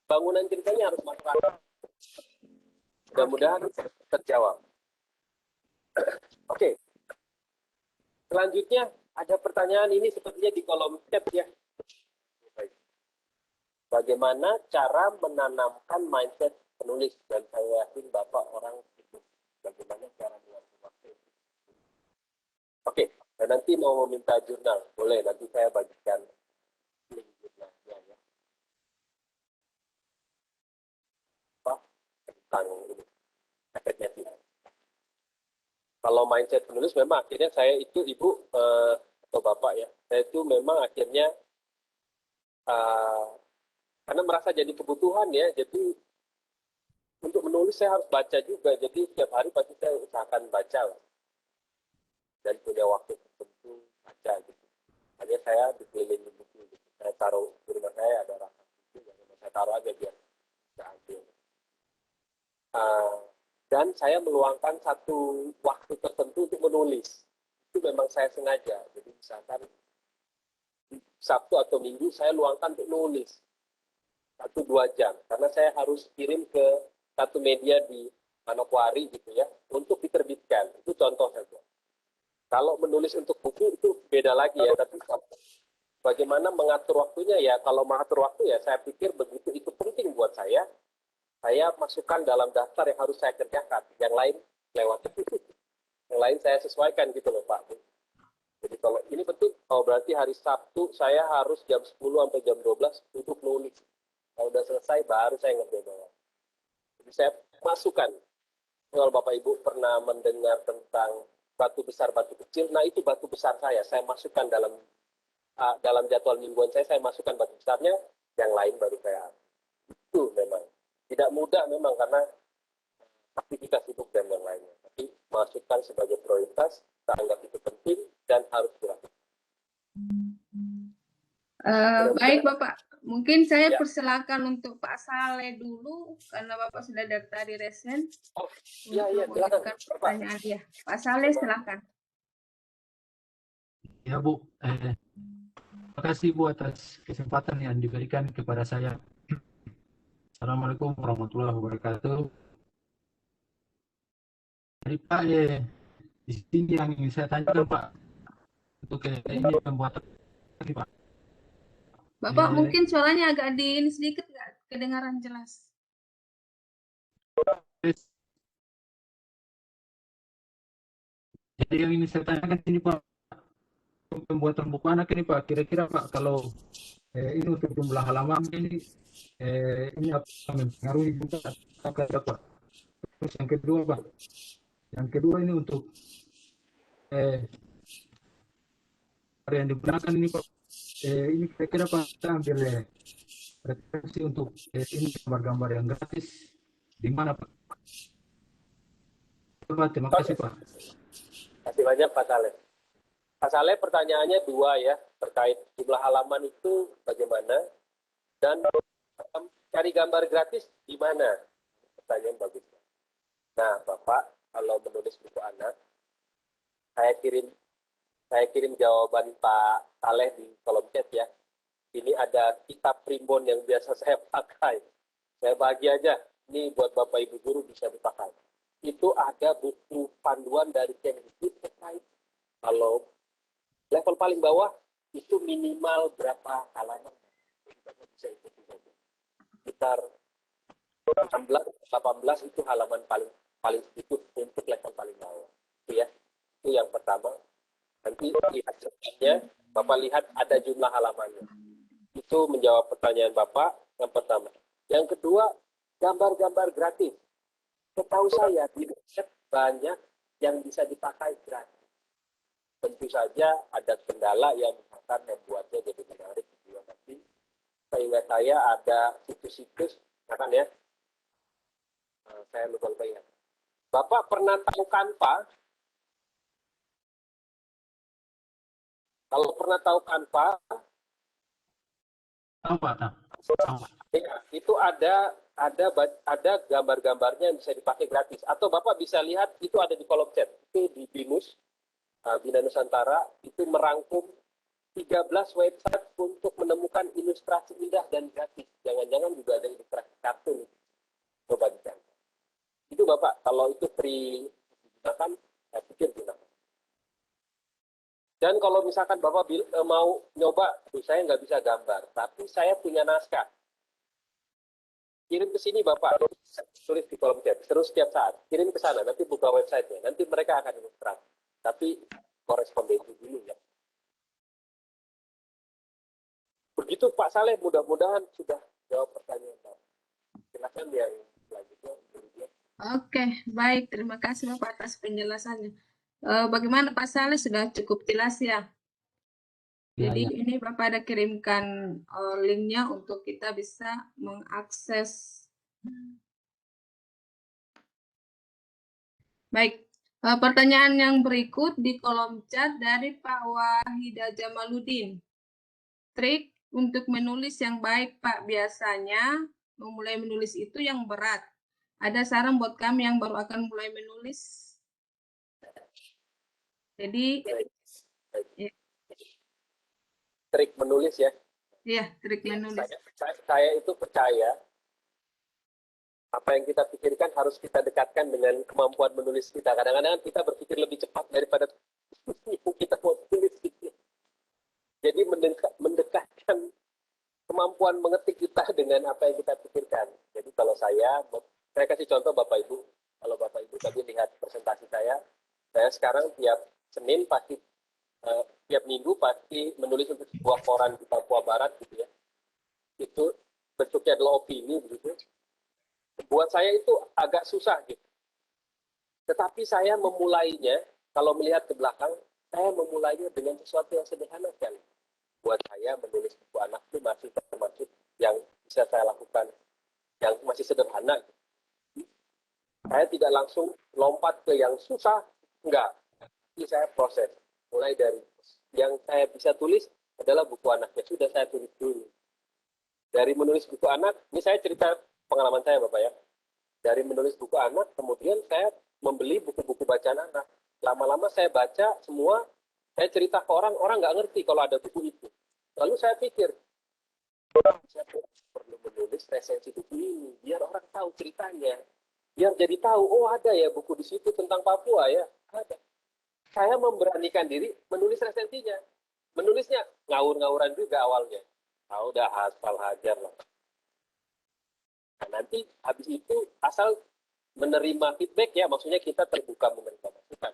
bangunan ceritanya harus masuk akal. Mudah-mudahan terjawab. Oke. Selanjutnya ada pertanyaan ini sepertinya di kolom chat ya. Bagaimana cara menanamkan mindset penulis? Dan saya yakin Bapak orang itu bagaimana cara mengatur waktu. Oke, dan nanti mau meminta jurnal, boleh nanti saya bagikan link jurnalnya ya. Pak, tentang ini, efeknya tidak. Kalau mindset penulis memang akhirnya saya itu Ibu atau Bapak ya, saya itu memang akhirnya karena merasa jadi kebutuhan ya, jadi untuk menulis saya harus baca juga, jadi setiap hari pasti saya usahakan baca lah. Dan punya waktu tertentu baca gitu. Hanya saya dikelilingi buku gitu. Saya taruh di rumah saya ada rak buku, saya taruh aja biar bisa ambil. Dan saya meluangkan satu waktu tertentu untuk menulis. Itu memang saya sengaja. Jadi misalkan Sabtu atau Minggu saya luangkan untuk nulis 1-2 jam. Karena saya harus kirim ke satu media di Manokwari gitu ya, untuk diterbitkan. Itu contoh saja. Kalau menulis untuk buku itu beda lagi ya, tapi bagaimana mengatur waktunya ya, kalau mengatur waktu ya saya pikir begitu itu penting buat saya masukkan dalam daftar yang harus saya kerjakan. Yang lain lewat itu. Yang lain saya sesuaikan gitu loh Pak. Jadi kalau ini penting, berarti hari Sabtu saya harus jam 10 sampai jam 12 untuk nulis. Kalau udah selesai baru saya ngerjain. Jadi saya masukan. Kalau Bapak Ibu pernah mendengar tentang batu besar, batu kecil, nah itu batu besar saya masukkan dalam jadwal mingguan saya masukkan batu besarnya, yang lain baru saya ambil. Itu memang tidak mudah memang karena aktivitas hidup dan yang lainnya. Tapi masukkan sebagai prioritas, kita anggap itu penting dan harus dilakukan. Baik Bapak, mungkin saya persilakan untuk Pak Saleh dulu karena Bapak sudah dari tadi resen. Oh iya silakan. Pertanyaan dia, Pak Saleh silakan. Ya Bu, terima kasih Bu atas kesempatan yang diberikan kepada saya. Assalamualaikum warahmatullahi wabarakatuh. Jadi Pak, di sini yang ingin saya tanyakan Pak, untuk ini pembuatan Pak. Bapak mungkin suaranya agak di ini sedikit nggak kedengaran jelas. Jadi yang ini saya tanyakan ini Pak, pembuatan buku anak ini Pak, kira-kira Pak kalau ini untuk jumlah halaman ini apa mempengaruhi juga Pak. Terus yang kedua ini untuk yang digunakan ini Pak, ini kira-kira Pak kita ambil referensi untuk ini gambar-gambar yang gratis di mana Pak? Terima kasih Pak. Terima kasih banyak Pak Saleh. Pak Saleh pertanyaannya dua ya, terkait jumlah halaman itu bagaimana dan cari gambar gratis di mana? Pertanyaan bagus. Nah Bapak, kalau menulis buku anak, saya kirim jawaban Pak Saleh di kolom chat ya. Ini ada kitab primbon yang biasa saya pakai. Saya bagi aja, ini buat Bapak Ibu guru bisa dipakai. Itu ada buku panduan dari Kemdikbud terkait kalau level paling bawah itu minimal berapa halaman. Bisa ikuti saja. Sekitar 16, 18 itu halaman paling sedikit untuk level paling bawah. Itu ya. Itu yang pertama. Nanti lihat ceritaannya, Bapak lihat ada jumlah halamannya. Itu menjawab pertanyaan Bapak yang pertama. Yang kedua, gambar-gambar gratis. Setahu saya di website banyak yang bisa dipakai gratis. Tentu saja ada kendala yang akan membuatnya jadi menarik gitu ya. Tapi seingat saya ada situs-situs, kan ya. Saya lupa ingat. Bapak pernah tahu Canva? Kalau pernah tahu Canva, ya, itu ada gambar-gambarnya yang bisa dipakai gratis. Atau Bapak bisa lihat itu ada di kolom chat. Itu di BINUS, Bina Nusantara, itu merangkum 13 website untuk menemukan ilustrasi indah dan gratis. Jangan-jangan juga ada ilustrasi kartun. Coba dicari. Itu Bapak, kalau itu free digunakan, saya pikir gunakan. Dan kalau misalkan Bapak mau nyoba, saya nggak bisa gambar, tapi saya punya naskah. Kirim ke sini Bapak, tulis di kolom chat, terus setiap saat. Kirim ke sana, nanti buka websitenya, nanti mereka akan ilustrasi. Tapi korespondensi dulu ya. Begitu Pak Saleh, mudah-mudahan sudah jawab pertanyaan Bapak. Silakan yang selanjutnya. Oke, baik. Terima kasih Bapak atas penjelasannya. Bagaimana Pak Saleh, sudah cukup jelas ya? Jadi ini Bapak ada kirimkan linknya untuk kita bisa mengakses. Baik, pertanyaan yang berikut di kolom chat dari Pak Wahida Jamaludin. Trik untuk menulis yang baik Pak, biasanya memulai menulis itu yang berat. Ada saran buat kami yang baru akan mulai menulis? Jadi ya. Trik menulis ya. Iya, trik menulis. Saya itu percaya apa yang kita pikirkan harus kita dekatkan dengan kemampuan menulis kita. Kadang-kadang kita berpikir lebih cepat daripada kita mau tulis. Jadi mendekatkan kemampuan mengetik kita dengan apa yang kita pikirkan. Jadi kalau saya kasih contoh Bapak Ibu. Kalau Bapak Ibu tadi lihat presentasi saya sekarang tiap Senin pasti tiap minggu pasti menulis untuk sebuah koran di Papua Barat gitu ya. Itu bentuknya adalah opini begitu. buat saya itu agak susah gitu. Tetapi saya memulainya, kalau melihat ke belakang, saya memulainya dengan sesuatu yang sederhana kan. Buat saya menulis buku anak itu masih termasuk yang bisa saya lakukan, yang masih sederhana. Saya tidak langsung lompat ke yang susah, enggak. Ini saya proses. Mulai dari yang saya bisa tulis adalah buku anaknya, sudah saya tulis dulu. Dari menulis buku anak, ini saya cerita pengalaman saya Bapak ya. Dari menulis buku anak, kemudian saya membeli buku-buku bacaan anak. Lama-lama saya baca semua, saya cerita ke orang nggak ngerti kalau ada buku itu. Lalu saya pikir, saya perlu menulis resensi buku ini, biar orang tahu ceritanya. Biar jadi tahu, oh ada ya buku di situ tentang Papua ya, ada. Saya memberanikan diri menulis resensinya. Menulisnya ngawur-ngawuran juga awalnya. Ah, udah hafal hajar lah. Nah, nanti habis itu asal menerima feedback ya, maksudnya kita terbuka menerima masukan.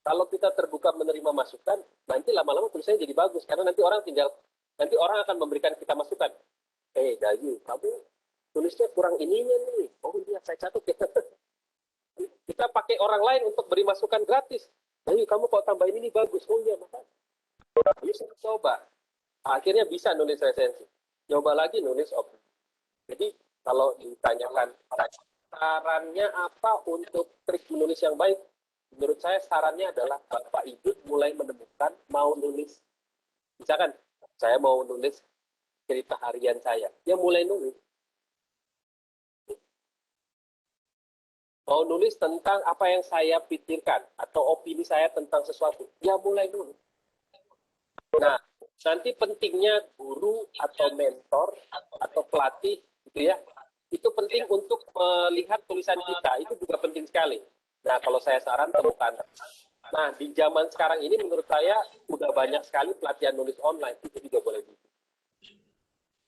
Kalau kita terbuka menerima masukan, nanti lama-lama tulisannya jadi bagus karena nanti orang akan memberikan kita masukan. Dayu, kamu tulisnya kurang ininya nih. Oh iya, saya catat ya. Kita pakai orang lain untuk beri masukan gratis. Dayu, kamu kok tambahin ini bagus. Oh iya, makanya. Lalu saya coba. Akhirnya bisa nulis resensi. Coba lagi nulis opini. Jadi kalau ditanyakan sarannya apa untuk trik menulis yang baik, menurut saya sarannya adalah Bapak Ibu mulai menemukan mau nulis. Misalkan saya mau nulis cerita harian saya, ya mulai nulis. Mau nulis tentang apa yang saya pikirkan atau opini saya tentang sesuatu, ya mulai nulis. Nah, nanti pentingnya guru atau mentor atau pelatih gitu ya, itu penting untuk melihat tulisan kita, itu juga penting sekali. Nah, kalau saya saran temukan. Nah, di zaman sekarang ini menurut saya udah banyak sekali pelatihan nulis online, itu juga boleh di.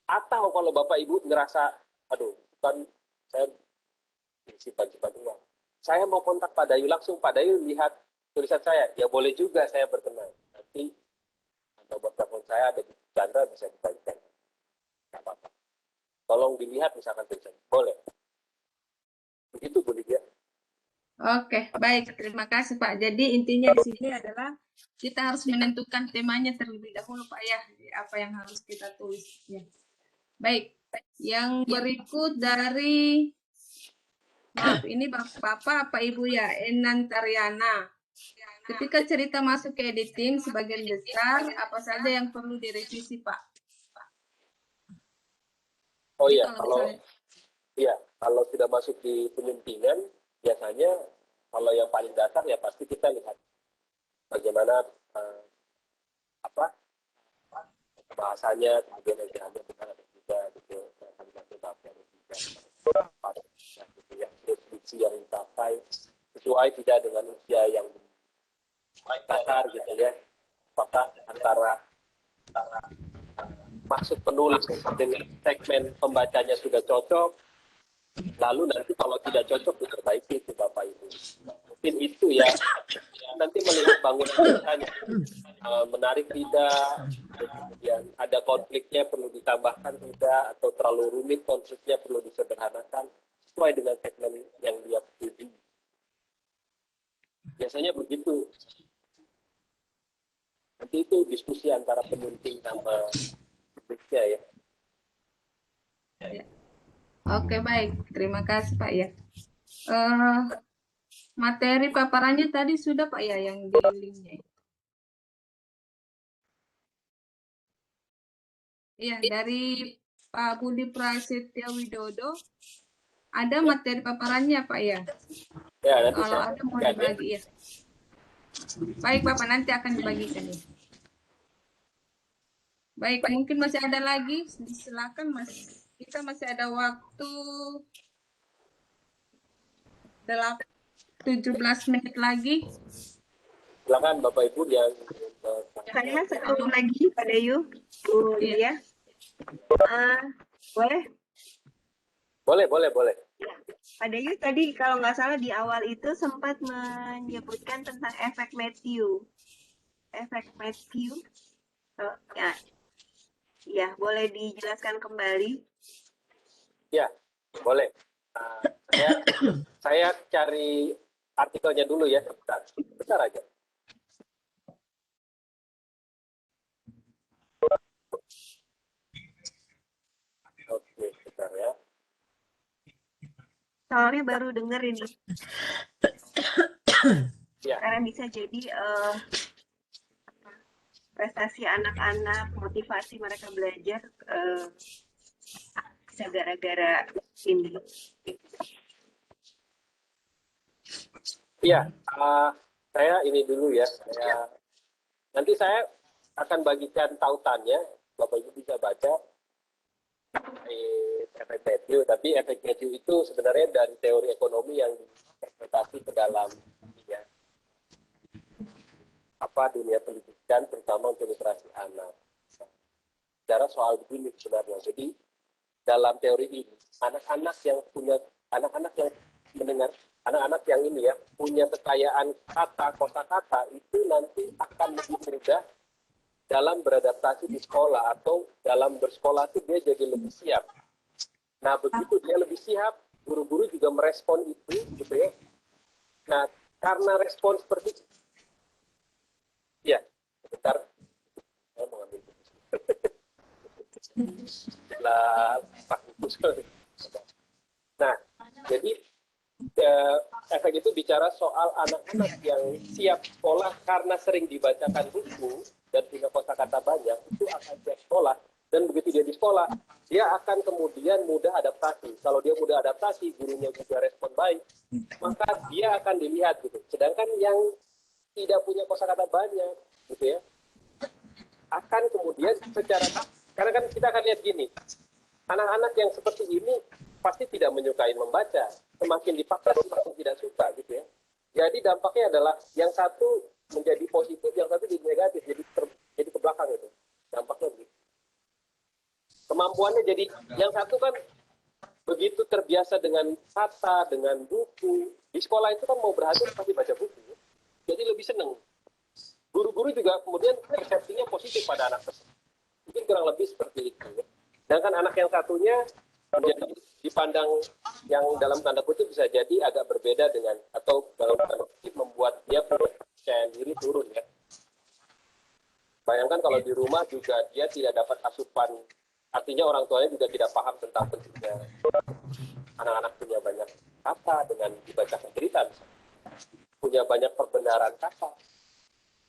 Atau kalau Bapak Ibu ngerasa, aduh, kan saya simpan uang. Saya mau kontak Pak Dayu langsung, Pak Dayu lihat tulisan saya, ya boleh juga saya berkenan. Nanti nomor telepon saya ada di Chandra, bisa dibagikan. Nggak apa-apa. Tolong dilihat misalkan tulisan. Boleh. Begitu Bu Lydia. Oke, baik. Terima kasih Pak. Jadi intinya di sini adalah kita harus menentukan temanya terlebih dahulu Pak ya. Apa yang harus kita tulis. Ya. Baik. Yang berikut dari, maaf ini Bapak apa Ibu ya, Enan Tariana. Ketika cerita masuk ke editing sebagian besar, apa saja yang perlu direvisi Pak? Oh iya, kalau sudah masuk di penyuntingan, biasanya kalau yang paling dasar ya pasti kita lihat bagaimana bahasanya, kemudian ajarannya benar atau tidak, gitu, terus diksi yang dipakai sesuai tidak dengan usia yang dasar gitu ya, apakah antara maksud penulis dengan segmen pembacanya sudah cocok, lalu nanti kalau tidak cocok diperbaiki itu Bapak Ibu. Mungkin itu ya, nanti melihat bangunan ceritanya menarik tidak, kemudian ada konfliknya perlu ditambahkan tidak, atau terlalu rumit konfliknya perlu disederhanakan sesuai dengan segmen yang dia tuju. Biasanya begitu. Nanti itu diskusi antara penyunting sama publiknya ya. Oke, baik. Terima kasih Pak ya. Materi paparannya tadi sudah Pak ya yang di linknya. Iya, dari Pak Budi Prasetyo Widodo ada materi paparannya Pak ya. Ya, nanti kalau ada mau dibagi ya. Baik Bapak, nanti akan dibagikan ya. Baik, mungkin masih ada lagi, silakan Mas. Kita masih ada waktu 17 menit lagi. Silakan Bapak Ibu yang Saya satu lagi Pak Dayu, Bu Lydia. Boleh? Boleh. Pak Dayu tadi kalau nggak salah di awal itu sempat menyebutkan tentang efek Matthew. Efek Matthew. Ya, boleh dijelaskan kembali? Ya, boleh. Saya cari artikelnya dulu ya, bentar aja. Oke, bentar ya. Soalnya baru denger ini. Ya. Karena bisa jadi prestasi anak-anak, motivasi mereka belajar bisa gara-gara ini. Iya, saya ini dulu ya. Nanti saya akan bagikan tautannya, Bapak Ibu bisa baca efek Matthew, tapi efek Matthew itu sebenarnya dari teori ekonomi yang diinterpretasi ke dalam dunia pendidikan, terutama untuk literasi anak. Bicara soal begini sebenarnya. Jadi dalam teori ini, anak-anak yang mendengar, anak-anak yang ini ya punya kekayaan kosakata itu nanti akan lebih mudah dalam beradaptasi di sekolah, atau dalam bersekolah itu dia jadi lebih siap. Nah, begitu dia lebih siap, guru-guru juga merespon itu, gitu ya. Nah, karena respon seperti itu, ya, sebentar, saya mau ambil. Nah, jadi efek itu bicara soal anak-anak yang siap sekolah karena sering dibacakan buku dan punya kosakata banyak, itu akan siap sekolah. Dan begitu dia di sekolah, dia akan kemudian mudah adaptasi. Kalau dia mudah adaptasi, gurunya juga respon baik, maka dia akan dilihat gitu. Sedangkan yang tidak punya kosakata banyak, gitu ya, akan kemudian secara, karena kan kita akan lihat gini, anak-anak yang seperti ini pasti tidak menyukai membaca, semakin dipaksa semakin tidak suka, gitu ya. Jadi dampaknya adalah yang satu menjadi positif, yang satu jadi negatif, jadi ke belakang itu. Dampaknya begitu. Kemampuannya jadi, yang satu kan begitu terbiasa dengan kata, dengan buku. Di sekolah itu kan mau berhasil pasti baca buku. Jadi lebih seneng. Guru-guru juga kemudian persepsinya positif pada anak tersebut. Mungkin kurang lebih seperti itu. Sedangkan anak yang satunya menjadi dipandang yang dalam tanda kutip bisa jadi agak berbeda dengan, atau dalam tanda kutip membuat dia percaya diri turun ya. Bayangkan kalau di rumah juga dia tidak dapat asupan, artinya orang tuanya juga tidak paham tentang pentingnya anak-anak punya banyak kata dengan dibacakan cerita, punya banyak perbenaran kata.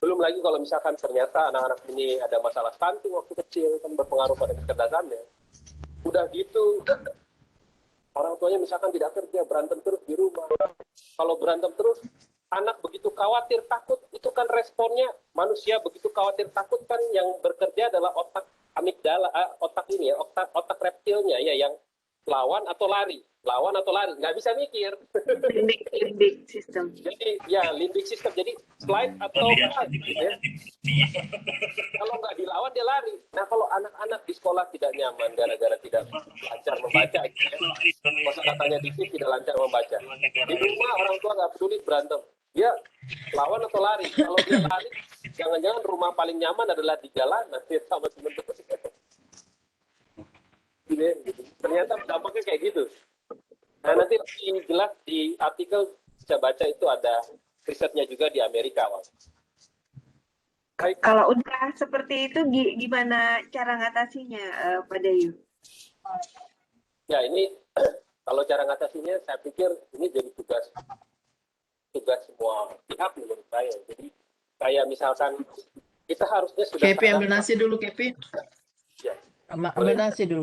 Belum lagi kalau misalkan ternyata anak-anak ini ada masalah stunting waktu kecil, kan berpengaruh pada kecerdasannya. Udah gitu, orang tuanya misalkan tidak kerja, berantem terus di rumah. Kalau berantem terus, anak begitu khawatir, takut, itu kan responnya manusia begitu khawatir, takut kan yang bekerja adalah otak amigdala, otak ini ya, otak reptilnya ya, yang lawan atau lari, nggak bisa mikir. Limbic system. Jadi ya limbic system, jadi slide atau gitu ya. Kalau nggak dilawan dia lari. Nah kalau anak-anak di sekolah tidak nyaman gara-gara tidak lancar membaca, gitu ya. Kosakatanya dikit, tidak lancar membaca. Di rumah orang tua nggak peduli berantem, dia lawan atau lari. Kalau dia lari, jangan-jangan rumah paling nyaman adalah di jalanan sama teman-teman. Gitu. Ternyata dampaknya kayak gitu. Nah nanti lebih jelas di artikel bisa baca, itu ada risetnya juga di Amerika. Baik. Kalau udah seperti itu gimana cara ngatasinya, Pak Dayu? Ya ini kalau cara ngatasinya saya pikir ini jadi tugas semua pihak menurut saya. Jadi kayak misalkan kita harusnya sudah Kepi ambil nasi dulu, Kepi. Ya. Ambil nasi dulu.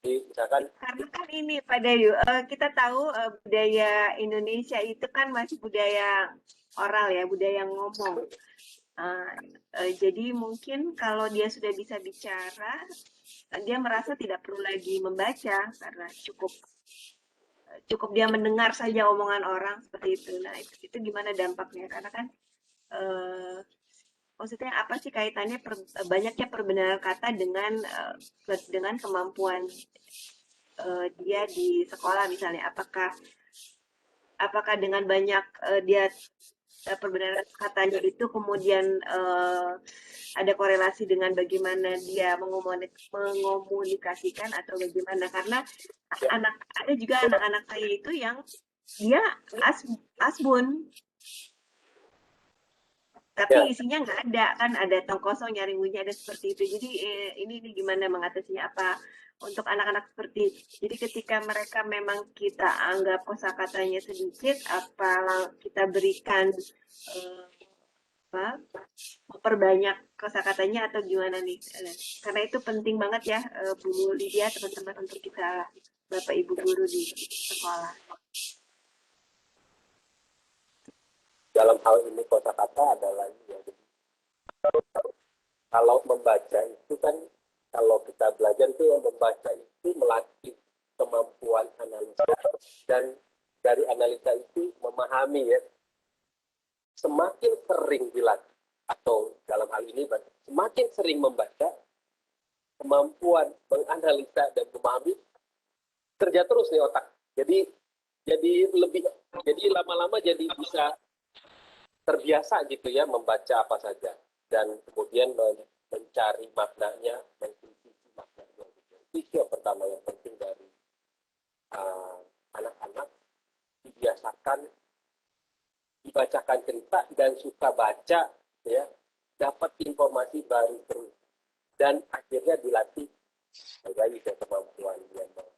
Jadi misalkan, karena kan ini Pak Dayu, kita tahu budaya Indonesia itu kan masih budaya oral ya, budaya ngomong. Jadi mungkin kalau dia sudah bisa bicara, dia merasa tidak perlu lagi membaca karena cukup dia mendengar saja omongan orang seperti itu. Nah itu gimana dampaknya? Karena kan maksudnya apa sih kaitannya banyaknya perbenaran kata dengan kemampuan dia di sekolah misalnya? Apakah dengan banyak dia perbenaran katanya itu kemudian ada korelasi dengan bagaimana dia mengomunikasikan atau bagaimana, karena ada juga anak-anak saya itu yang dia asbun tapi isinya nggak ada, kan ada tong kosong nyari bunyi, ada seperti itu. Jadi ini gimana mengatasinya apa untuk anak-anak seperti itu. Jadi ketika mereka memang kita anggap kosakatanya sedikit, apa kita berikan memperbanyak kosakatanya atau gimana nih? Karena itu penting banget ya Bu Lydia, teman-teman, untuk kita Bapak Ibu guru di sekolah. Dalam hal ini kosakata adalah ya, kalau membaca itu kan, kalau kita belajar itu membaca itu melatih kemampuan analisa, dan dari analisa itu memahami ya. Semakin sering dilatih, atau dalam hal ini semakin sering membaca, kemampuan menganalisa dan memahami kerja terus nih otak. Jadi lama-lama jadi bisa terbiasa gitu ya membaca apa saja, dan kemudian mencari maknanya, mengkritisi maknanya. Itu yang pertama yang penting dari anak-anak, dibiasakan dibacakan cerita dan suka baca ya, dapat informasi baru terus, dan akhirnya dilatih lagi ke kemampuan yang baru.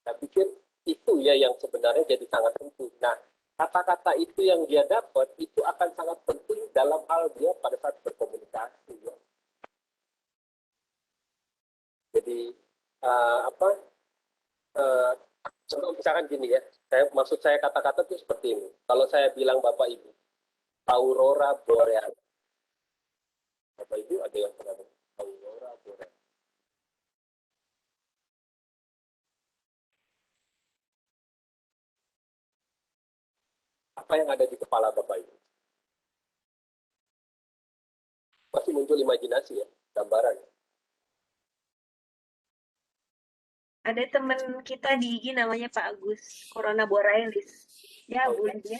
Saya pikir itu ya yang sebenarnya jadi sangat penting. Nah, kata-kata itu yang dia dapat itu akan sangat penting dalam hal dia pada saat berkomunikasi ya. Jadi contoh misalkan gini ya, maksud saya kata-kata itu seperti ini. Kalau saya bilang Bapak Ibu, Aurora Borealis. Bapak Ibu ada yang pernah dengar Aurora Borealis? Apa yang ada di kepala Bapak Ibu? Pasti muncul imajinasi ya, gambaran. Ada teman kita di IG namanya Pak Agus, Corona Borealis. Ya, Bu Lydia.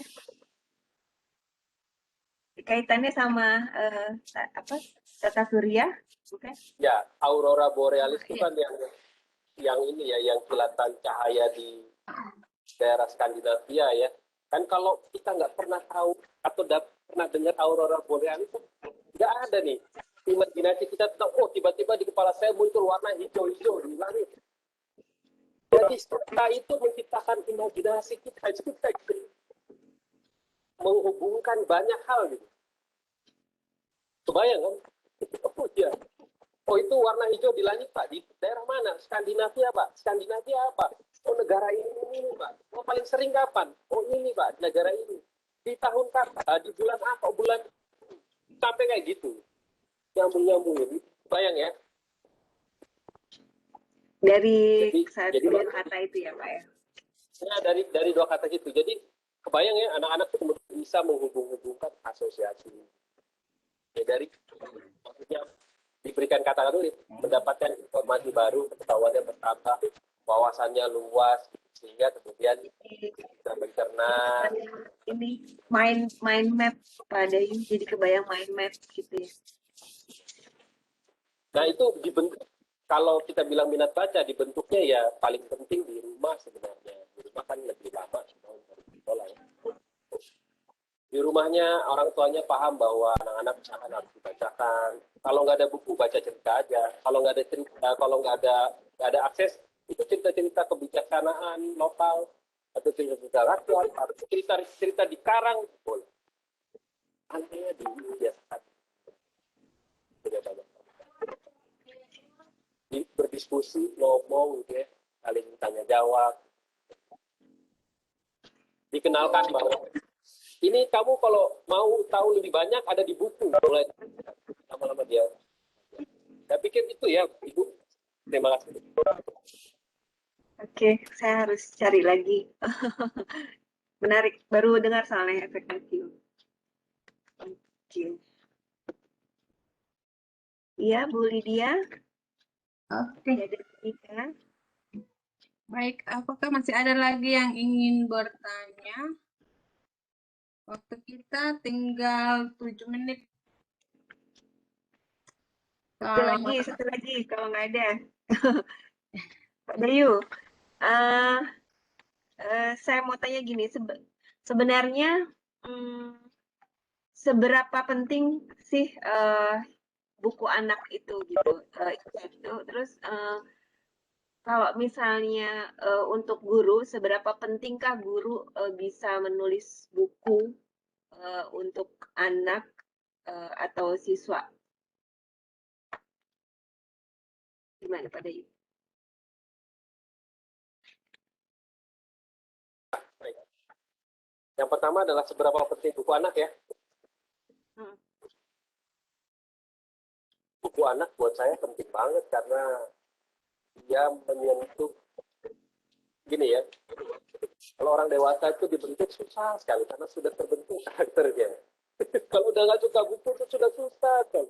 Kaitannya sama tata surya, bukan? Ya, Aurora Borealis itu kan yang ini ya, yang kilatan cahaya di daerah Skandinavia ya. Kan kalau kita nggak pernah tahu atau pernah dengar Aurora Borealis, nggak ada nih imajinasi kita tentang, oh tiba-tiba di kepala saya muncul warna hijau-hijau di langit. Jadi kita itu menciptakan imajinasi kita gitu, menghubungkan banyak hal gitu. Kebayang kan? Oh iya. Oh itu warna hijau di langit Pak, di daerah mana? Skandinavia Pak. Skandinavia apa? Oh negara ini Pak. Oh paling sering kapan? Oh ini Pak, negara ini. Di tahun kapan? Di bulan apa? Bulan sampai kayak gitu. Nyambung ini. Bayang ya. Dari dua kata itu ya Pak ya? Ya dari dua kata gitu. Jadi kebayang ya, anak-anak itu bisa menghubung-hubungkan asosiasi. Ya dari maksudnya diberikan kata-kata itu mendapatkan informasi baru, pengetahuannya bertambah, wawasannya luas, sehingga kemudian bisa mencerna. Ini mind map pada ini, jadi kebayang mind map gitu ya. Nah itu dibentuk, kalau kita bilang minat baca, dibentuknya ya paling penting di rumah sebenarnya. Di rumah kan lebih lama dari sekolah ya. Di rumahnya orang tuanya paham bahwa anak-anak misalkan harus dibacakan. Kalau nggak ada buku, baca cerita aja. Kalau nggak ada cerita, kalau nggak ada akses, itu cerita-cerita kebijaksanaan lokal atau cerita-cerita rakyat atau cerita di karang boleh. Anehnya dibiasakan. Berdiskusi, ngomong, gitu ya, saling tanya jawab. Dikenalkan bahwa ini kamu kalau mau tahu lebih banyak ada di buku. Mulai lama-lama dia. Saya pikir itu ya, Ibu. Terima kasih. Oke, saya harus cari lagi. Menarik, baru dengar soalnya efek Matthew. Oke. Iya, Bu Lydia. Oke. Ada. Baik, apakah masih ada lagi yang ingin bertanya? Waktu kita tinggal 7 menit. Satu lagi kalau nggak ada. Pak Dayu, saya mau tanya gini, sebenarnya seberapa penting sih buku anak itu gitu? Terus kalau misalnya untuk guru, seberapa pentingkah guru bisa menulis buku untuk anak atau siswa? Gimana Pak Dayu? Yang pertama adalah seberapa penting buku anak ya. Buku anak buat saya penting banget karena dia menyentuh, gini ya, kalau orang dewasa itu dibentuk susah sekali karena sudah terbentuk karakternya. Kalau udah nggak suka buku itu sudah susah kan.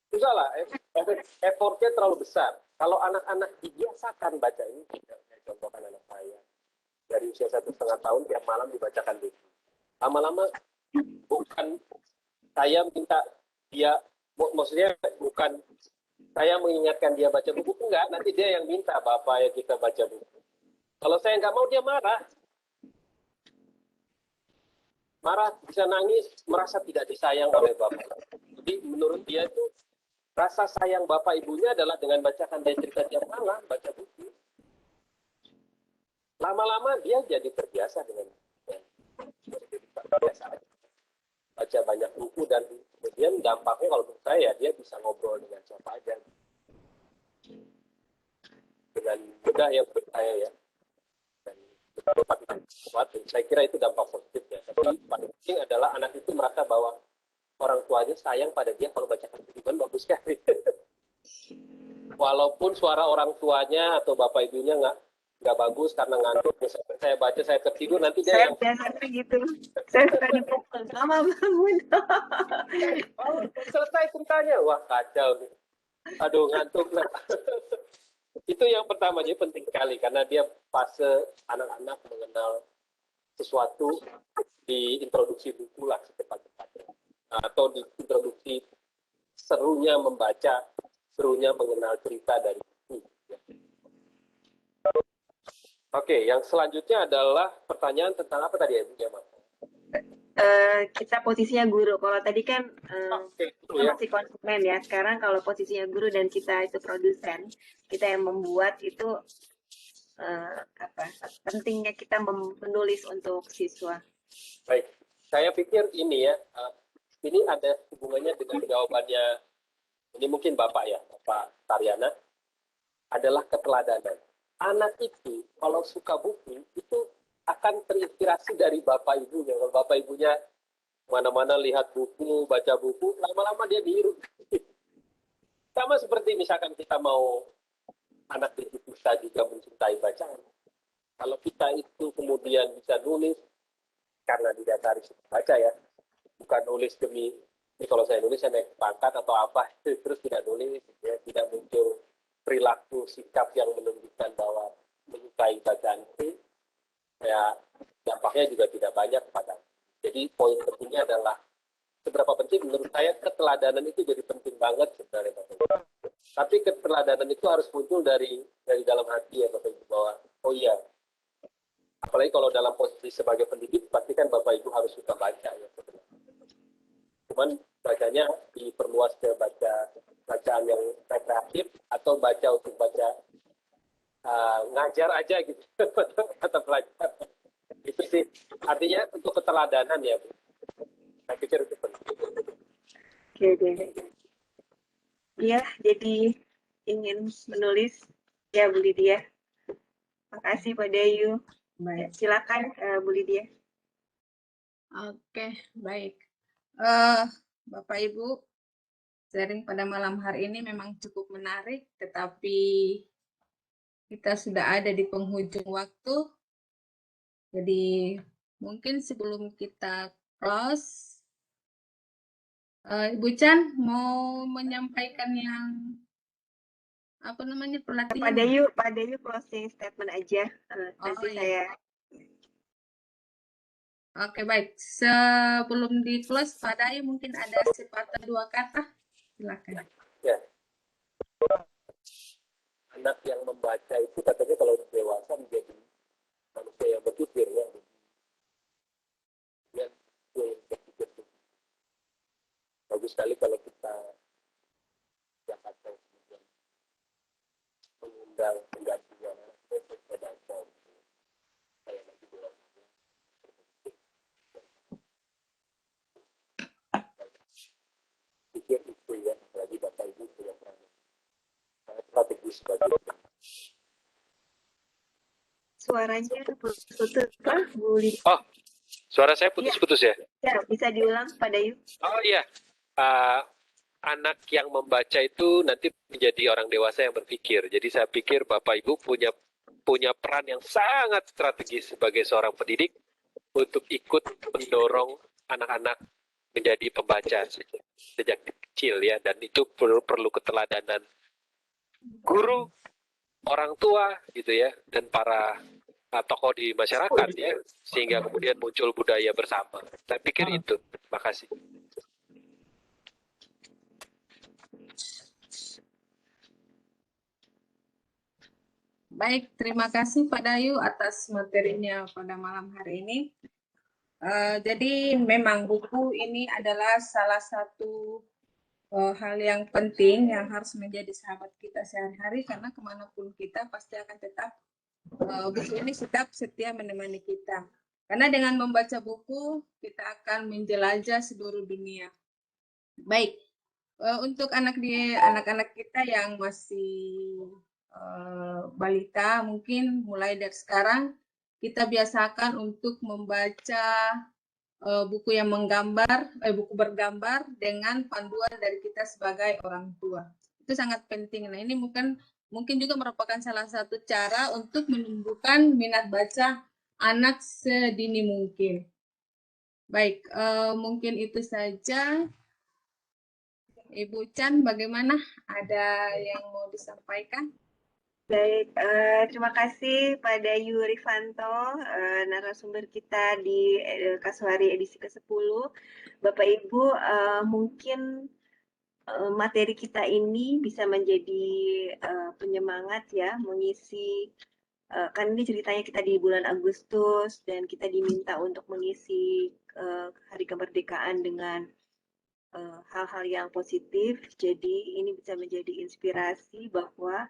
Susah lah, effortnya terlalu besar. Kalau anak-anak dibiasakan baca ini, saya contohkan anak saya dari usia 1,5 tahun tiap malam dibacakan buku. Lama-lama bukan saya minta dia, maksudnya bukan saya mengingatkan dia baca buku, enggak, nanti dia yang minta, Bapak ya kita baca buku. Kalau saya nggak mau, dia marah. Marah, bisa nangis, merasa tidak disayang oleh Bapak. Jadi menurut dia itu, rasa sayang Bapak Ibunya adalah dengan bacakan dia cerita tiap malam, baca buku. Lama-lama dia jadi terbiasa dengan baca banyak buku dan kemudian dampaknya kalau menurut saya dia bisa ngobrol dengan siapa aja dengan mudah ya menurut saya ya. Dan saya kira itu dampak positif ya. Tapi paling penting adalah anak itu merasa bahwa orang tuanya sayang pada dia kalau bacakan buku, kan bagus sekali. Walaupun suara orang tuanya atau bapak ibunya nggak bagus karena ngantuk, saya baca saya tertidur, nanti dia yang biasanya gitu, saya suka dipukul sama bangun. oh, selesai ceritanya, wah kacau nih, aduh ngantuk. Itu yang pertama, jadi penting sekali karena dia fase anak-anak mengenal sesuatu, diintroduksi buku lah secepat-cepatnya, atau diintroduksi serunya membaca, serunya mengenal cerita dari buku. Oke, yang selanjutnya adalah pertanyaan tentang apa tadi ya, Bu Jamal? Kita posisinya guru. Kalau tadi kan kita masih konsumen ya. Sekarang kalau posisinya guru dan kita itu produsen, kita yang membuat itu pentingnya kita menulis untuk siswa. Baik, saya pikir ini ya, ini ada hubungannya dengan jawabannya, ini mungkin Bapak ya, Pak Taryana, adalah keteladanan. Anak itu kalau suka buku itu akan terinspirasi dari bapak ibunya. Kalau bapak ibunya mana-mana lihat buku, baca buku, lama-lama dia niru. Sama seperti misalkan kita mau anak didik kita juga mencintai bacaan. Kalau kita itu kemudian bisa nulis karena didasari baca ya, bukan nulis demi ini kalau saya nulis saya naik pangkat atau apa, terus tidak nulis, ya, tidak muncul perilaku sikap yang menunjukkan bahwa menyukai bacaan itu, ya dampaknya juga tidak banyak pada. Jadi poin pentingnya adalah seberapa penting menurut saya keteladanan itu jadi penting banget sebenarnya Bapak Ibu. Tapi keteladanan itu harus muncul dari dalam hati ya Bapak Ibu, bahwa oh iya, apalagi kalau dalam posisi sebagai pendidik pasti kan Bapak Ibu harus suka baca ya sebenarnya. Cuman bacanya diperluas ke bacaan yang rekreatif atau baca untuk baca ngajar aja gitu atau belajar. Itu sih artinya untuk keteladanan ya Bu. Saya pikir itu penting. Oke. Iya, jadi ingin menulis ya Bu Lydia. Makasih Pak Dayu. Silakan Bu Lydia. Oke, baik. Bapak Ibu, sharing pada malam hari ini memang cukup menarik, tetapi kita sudah ada di penghujung waktu. Jadi mungkin sebelum kita close, Ibu Chan mau menyampaikan yang apa namanya pelatihan? Pak Dayu closing statement aja. Nanti saya Oke, baik. Sebelum di close, Pak Dayu mungkin ada sepatah dua kata. Silakan. Ya, anak yang membaca itu katanya kalau dewasa menjadi manusia yang berpikir ya. Ya, itu yang berpikir itu. Bagus sekali kalau kita Jakarta kemudian mengundang penggantinya untuk membaca. Kayak nanti bilang, pikir itu ya, apalagi Bapak Ibu punya peran sangat strategis bagi kita. Suaranya putus-putus, Pak, Bu Lydia. Oh, suara saya putus-putus ya? Ya, bisa diulang, Pak Dayu. Oh iya, anak yang membaca itu nanti menjadi orang dewasa yang berpikir. Jadi saya pikir Bapak Ibu punya peran yang sangat strategis sebagai seorang pendidik untuk ikut mendorong anak-anak menjadi pembaca sejak kecil ya, dan itu perlu keteladanan guru, orang tua gitu ya, dan para tokoh di masyarakat ya, sehingga kemudian muncul budaya bersama. Saya pikir itu. Terima kasih. Baik, terima kasih Pak Dayu atas materinya pada malam hari ini. Jadi memang buku ini adalah salah satu hal yang penting yang harus menjadi sahabat kita sehari-hari, karena kemanapun kita pasti akan tetap buku ini tetap setia menemani kita. Karena dengan membaca buku kita akan menjelajah seluruh dunia. Baik, untuk anak-anak kita yang masih balita, mungkin mulai dari sekarang kita biasakan untuk membaca buku yang buku bergambar dengan panduan dari kita sebagai orang tua. Itu sangat penting. Nah, ini mungkin juga merupakan salah satu cara untuk menumbuhkan minat baca anak sedini mungkin. Baik, mungkin itu saja. Ibu Chan, bagaimana? Ada yang mau disampaikan? Baik, terima kasih Pak Dayu Rifanto, narasumber kita di Kasuari edisi ke-10. Bapak Ibu, mungkin materi kita ini bisa menjadi penyemangat ya, mengisi, kan ini ceritanya kita di bulan Agustus dan kita diminta untuk mengisi hari kemerdekaan dengan hal-hal yang positif. Jadi ini bisa menjadi inspirasi bahwa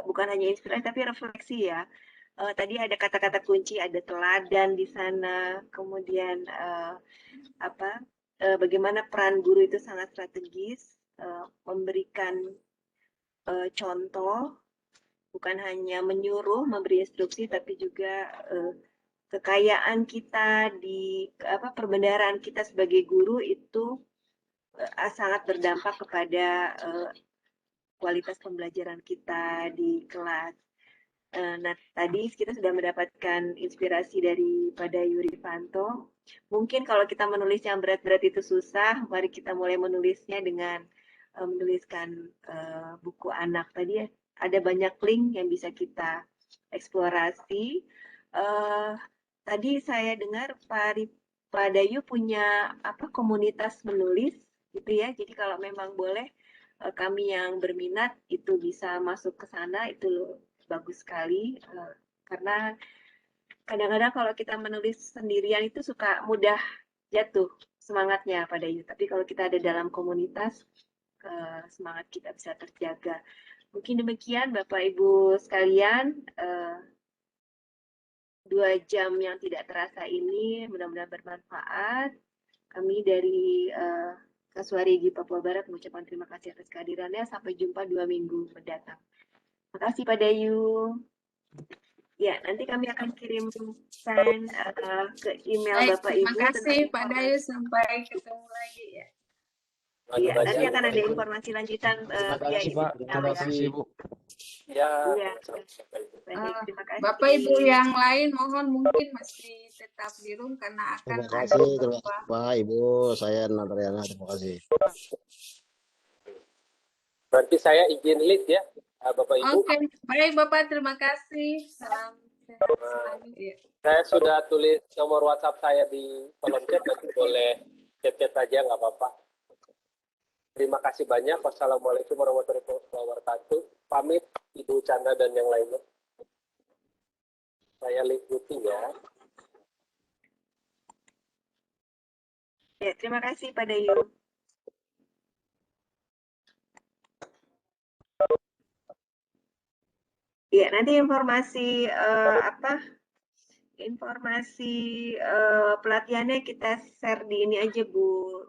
bukan hanya inspirasi tapi refleksi ya. Tadi ada kata-kata kunci, ada teladan di sana, kemudian bagaimana peran guru itu sangat strategis, memberikan contoh, bukan hanya menyuruh, memberi instruksi, tapi juga kekayaan kita di perbendaharaan kita sebagai guru itu sangat berdampak kepada kualitas pembelajaran kita di kelas. Nah, tadi kita sudah mendapatkan inspirasi dari Pak Dayu Rifanto. Mungkin kalau kita menulis yang berat-berat itu susah, mari kita mulai menulisnya dengan menuliskan buku anak. Tadi ada banyak link yang bisa kita eksplorasi. Tadi saya dengar Pak Dayu punya komunitas menulis gitu ya. Jadi kalau memang boleh kami yang berminat itu bisa masuk ke sana, itu bagus sekali, karena kadang-kadang kalau kita menulis sendirian itu suka mudah jatuh semangatnya Pak Dayu, tapi kalau kita ada dalam komunitas, semangat kita bisa terjaga. Mungkin demikian Bapak Ibu sekalian, 2 jam yang tidak terasa ini mudah-mudahan bermanfaat. Kami dari Kasuari Egi Papua Barat mengucapkan terima kasih atas kehadirannya. Sampai jumpa 2 minggu mendatang. Terima kasih Pak Dayu. Ya, nanti kami akan kirim pesan ke email Bapak Ibu. Terima kasih Pak Dayu, sampai ketemu lagi ya. Iya, nanti akan ada informasi lanjutan via email. Terima kasih Bu. Ya, Terima kasih. Bapak Ibu yang lain mohon mungkin masih tetap di room karena akan Terima kasih Pak Ibu, saya Natriana, terima kasih. Berarti saya izin lead ya, Bapak Ibu. Oke, baik Bapak, terima kasih. Salam. Iya. Saya sudah tulis nomor WhatsApp saya di kolom chat, nanti boleh chat-chat aja, nggak apa-apa. Terima kasih banyak. Wassalamualaikum warahmatullahi wabarakatuh. Pamit Ibu Chandra dan yang lainnya. Saya liputi ya. Ya, terima kasih Pak Dayu. Ya, nanti informasi informasi pelatihannya kita share di ini aja Bu,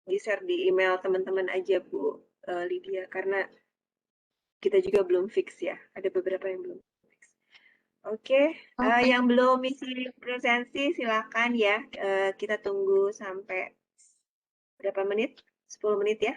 di share di email teman-teman aja Bu Lydia, karena kita juga belum fix ya, ada beberapa yang belum fix. Oke, yang belum isi presensi silakan ya, kita tunggu sampai berapa menit? 10 menit ya.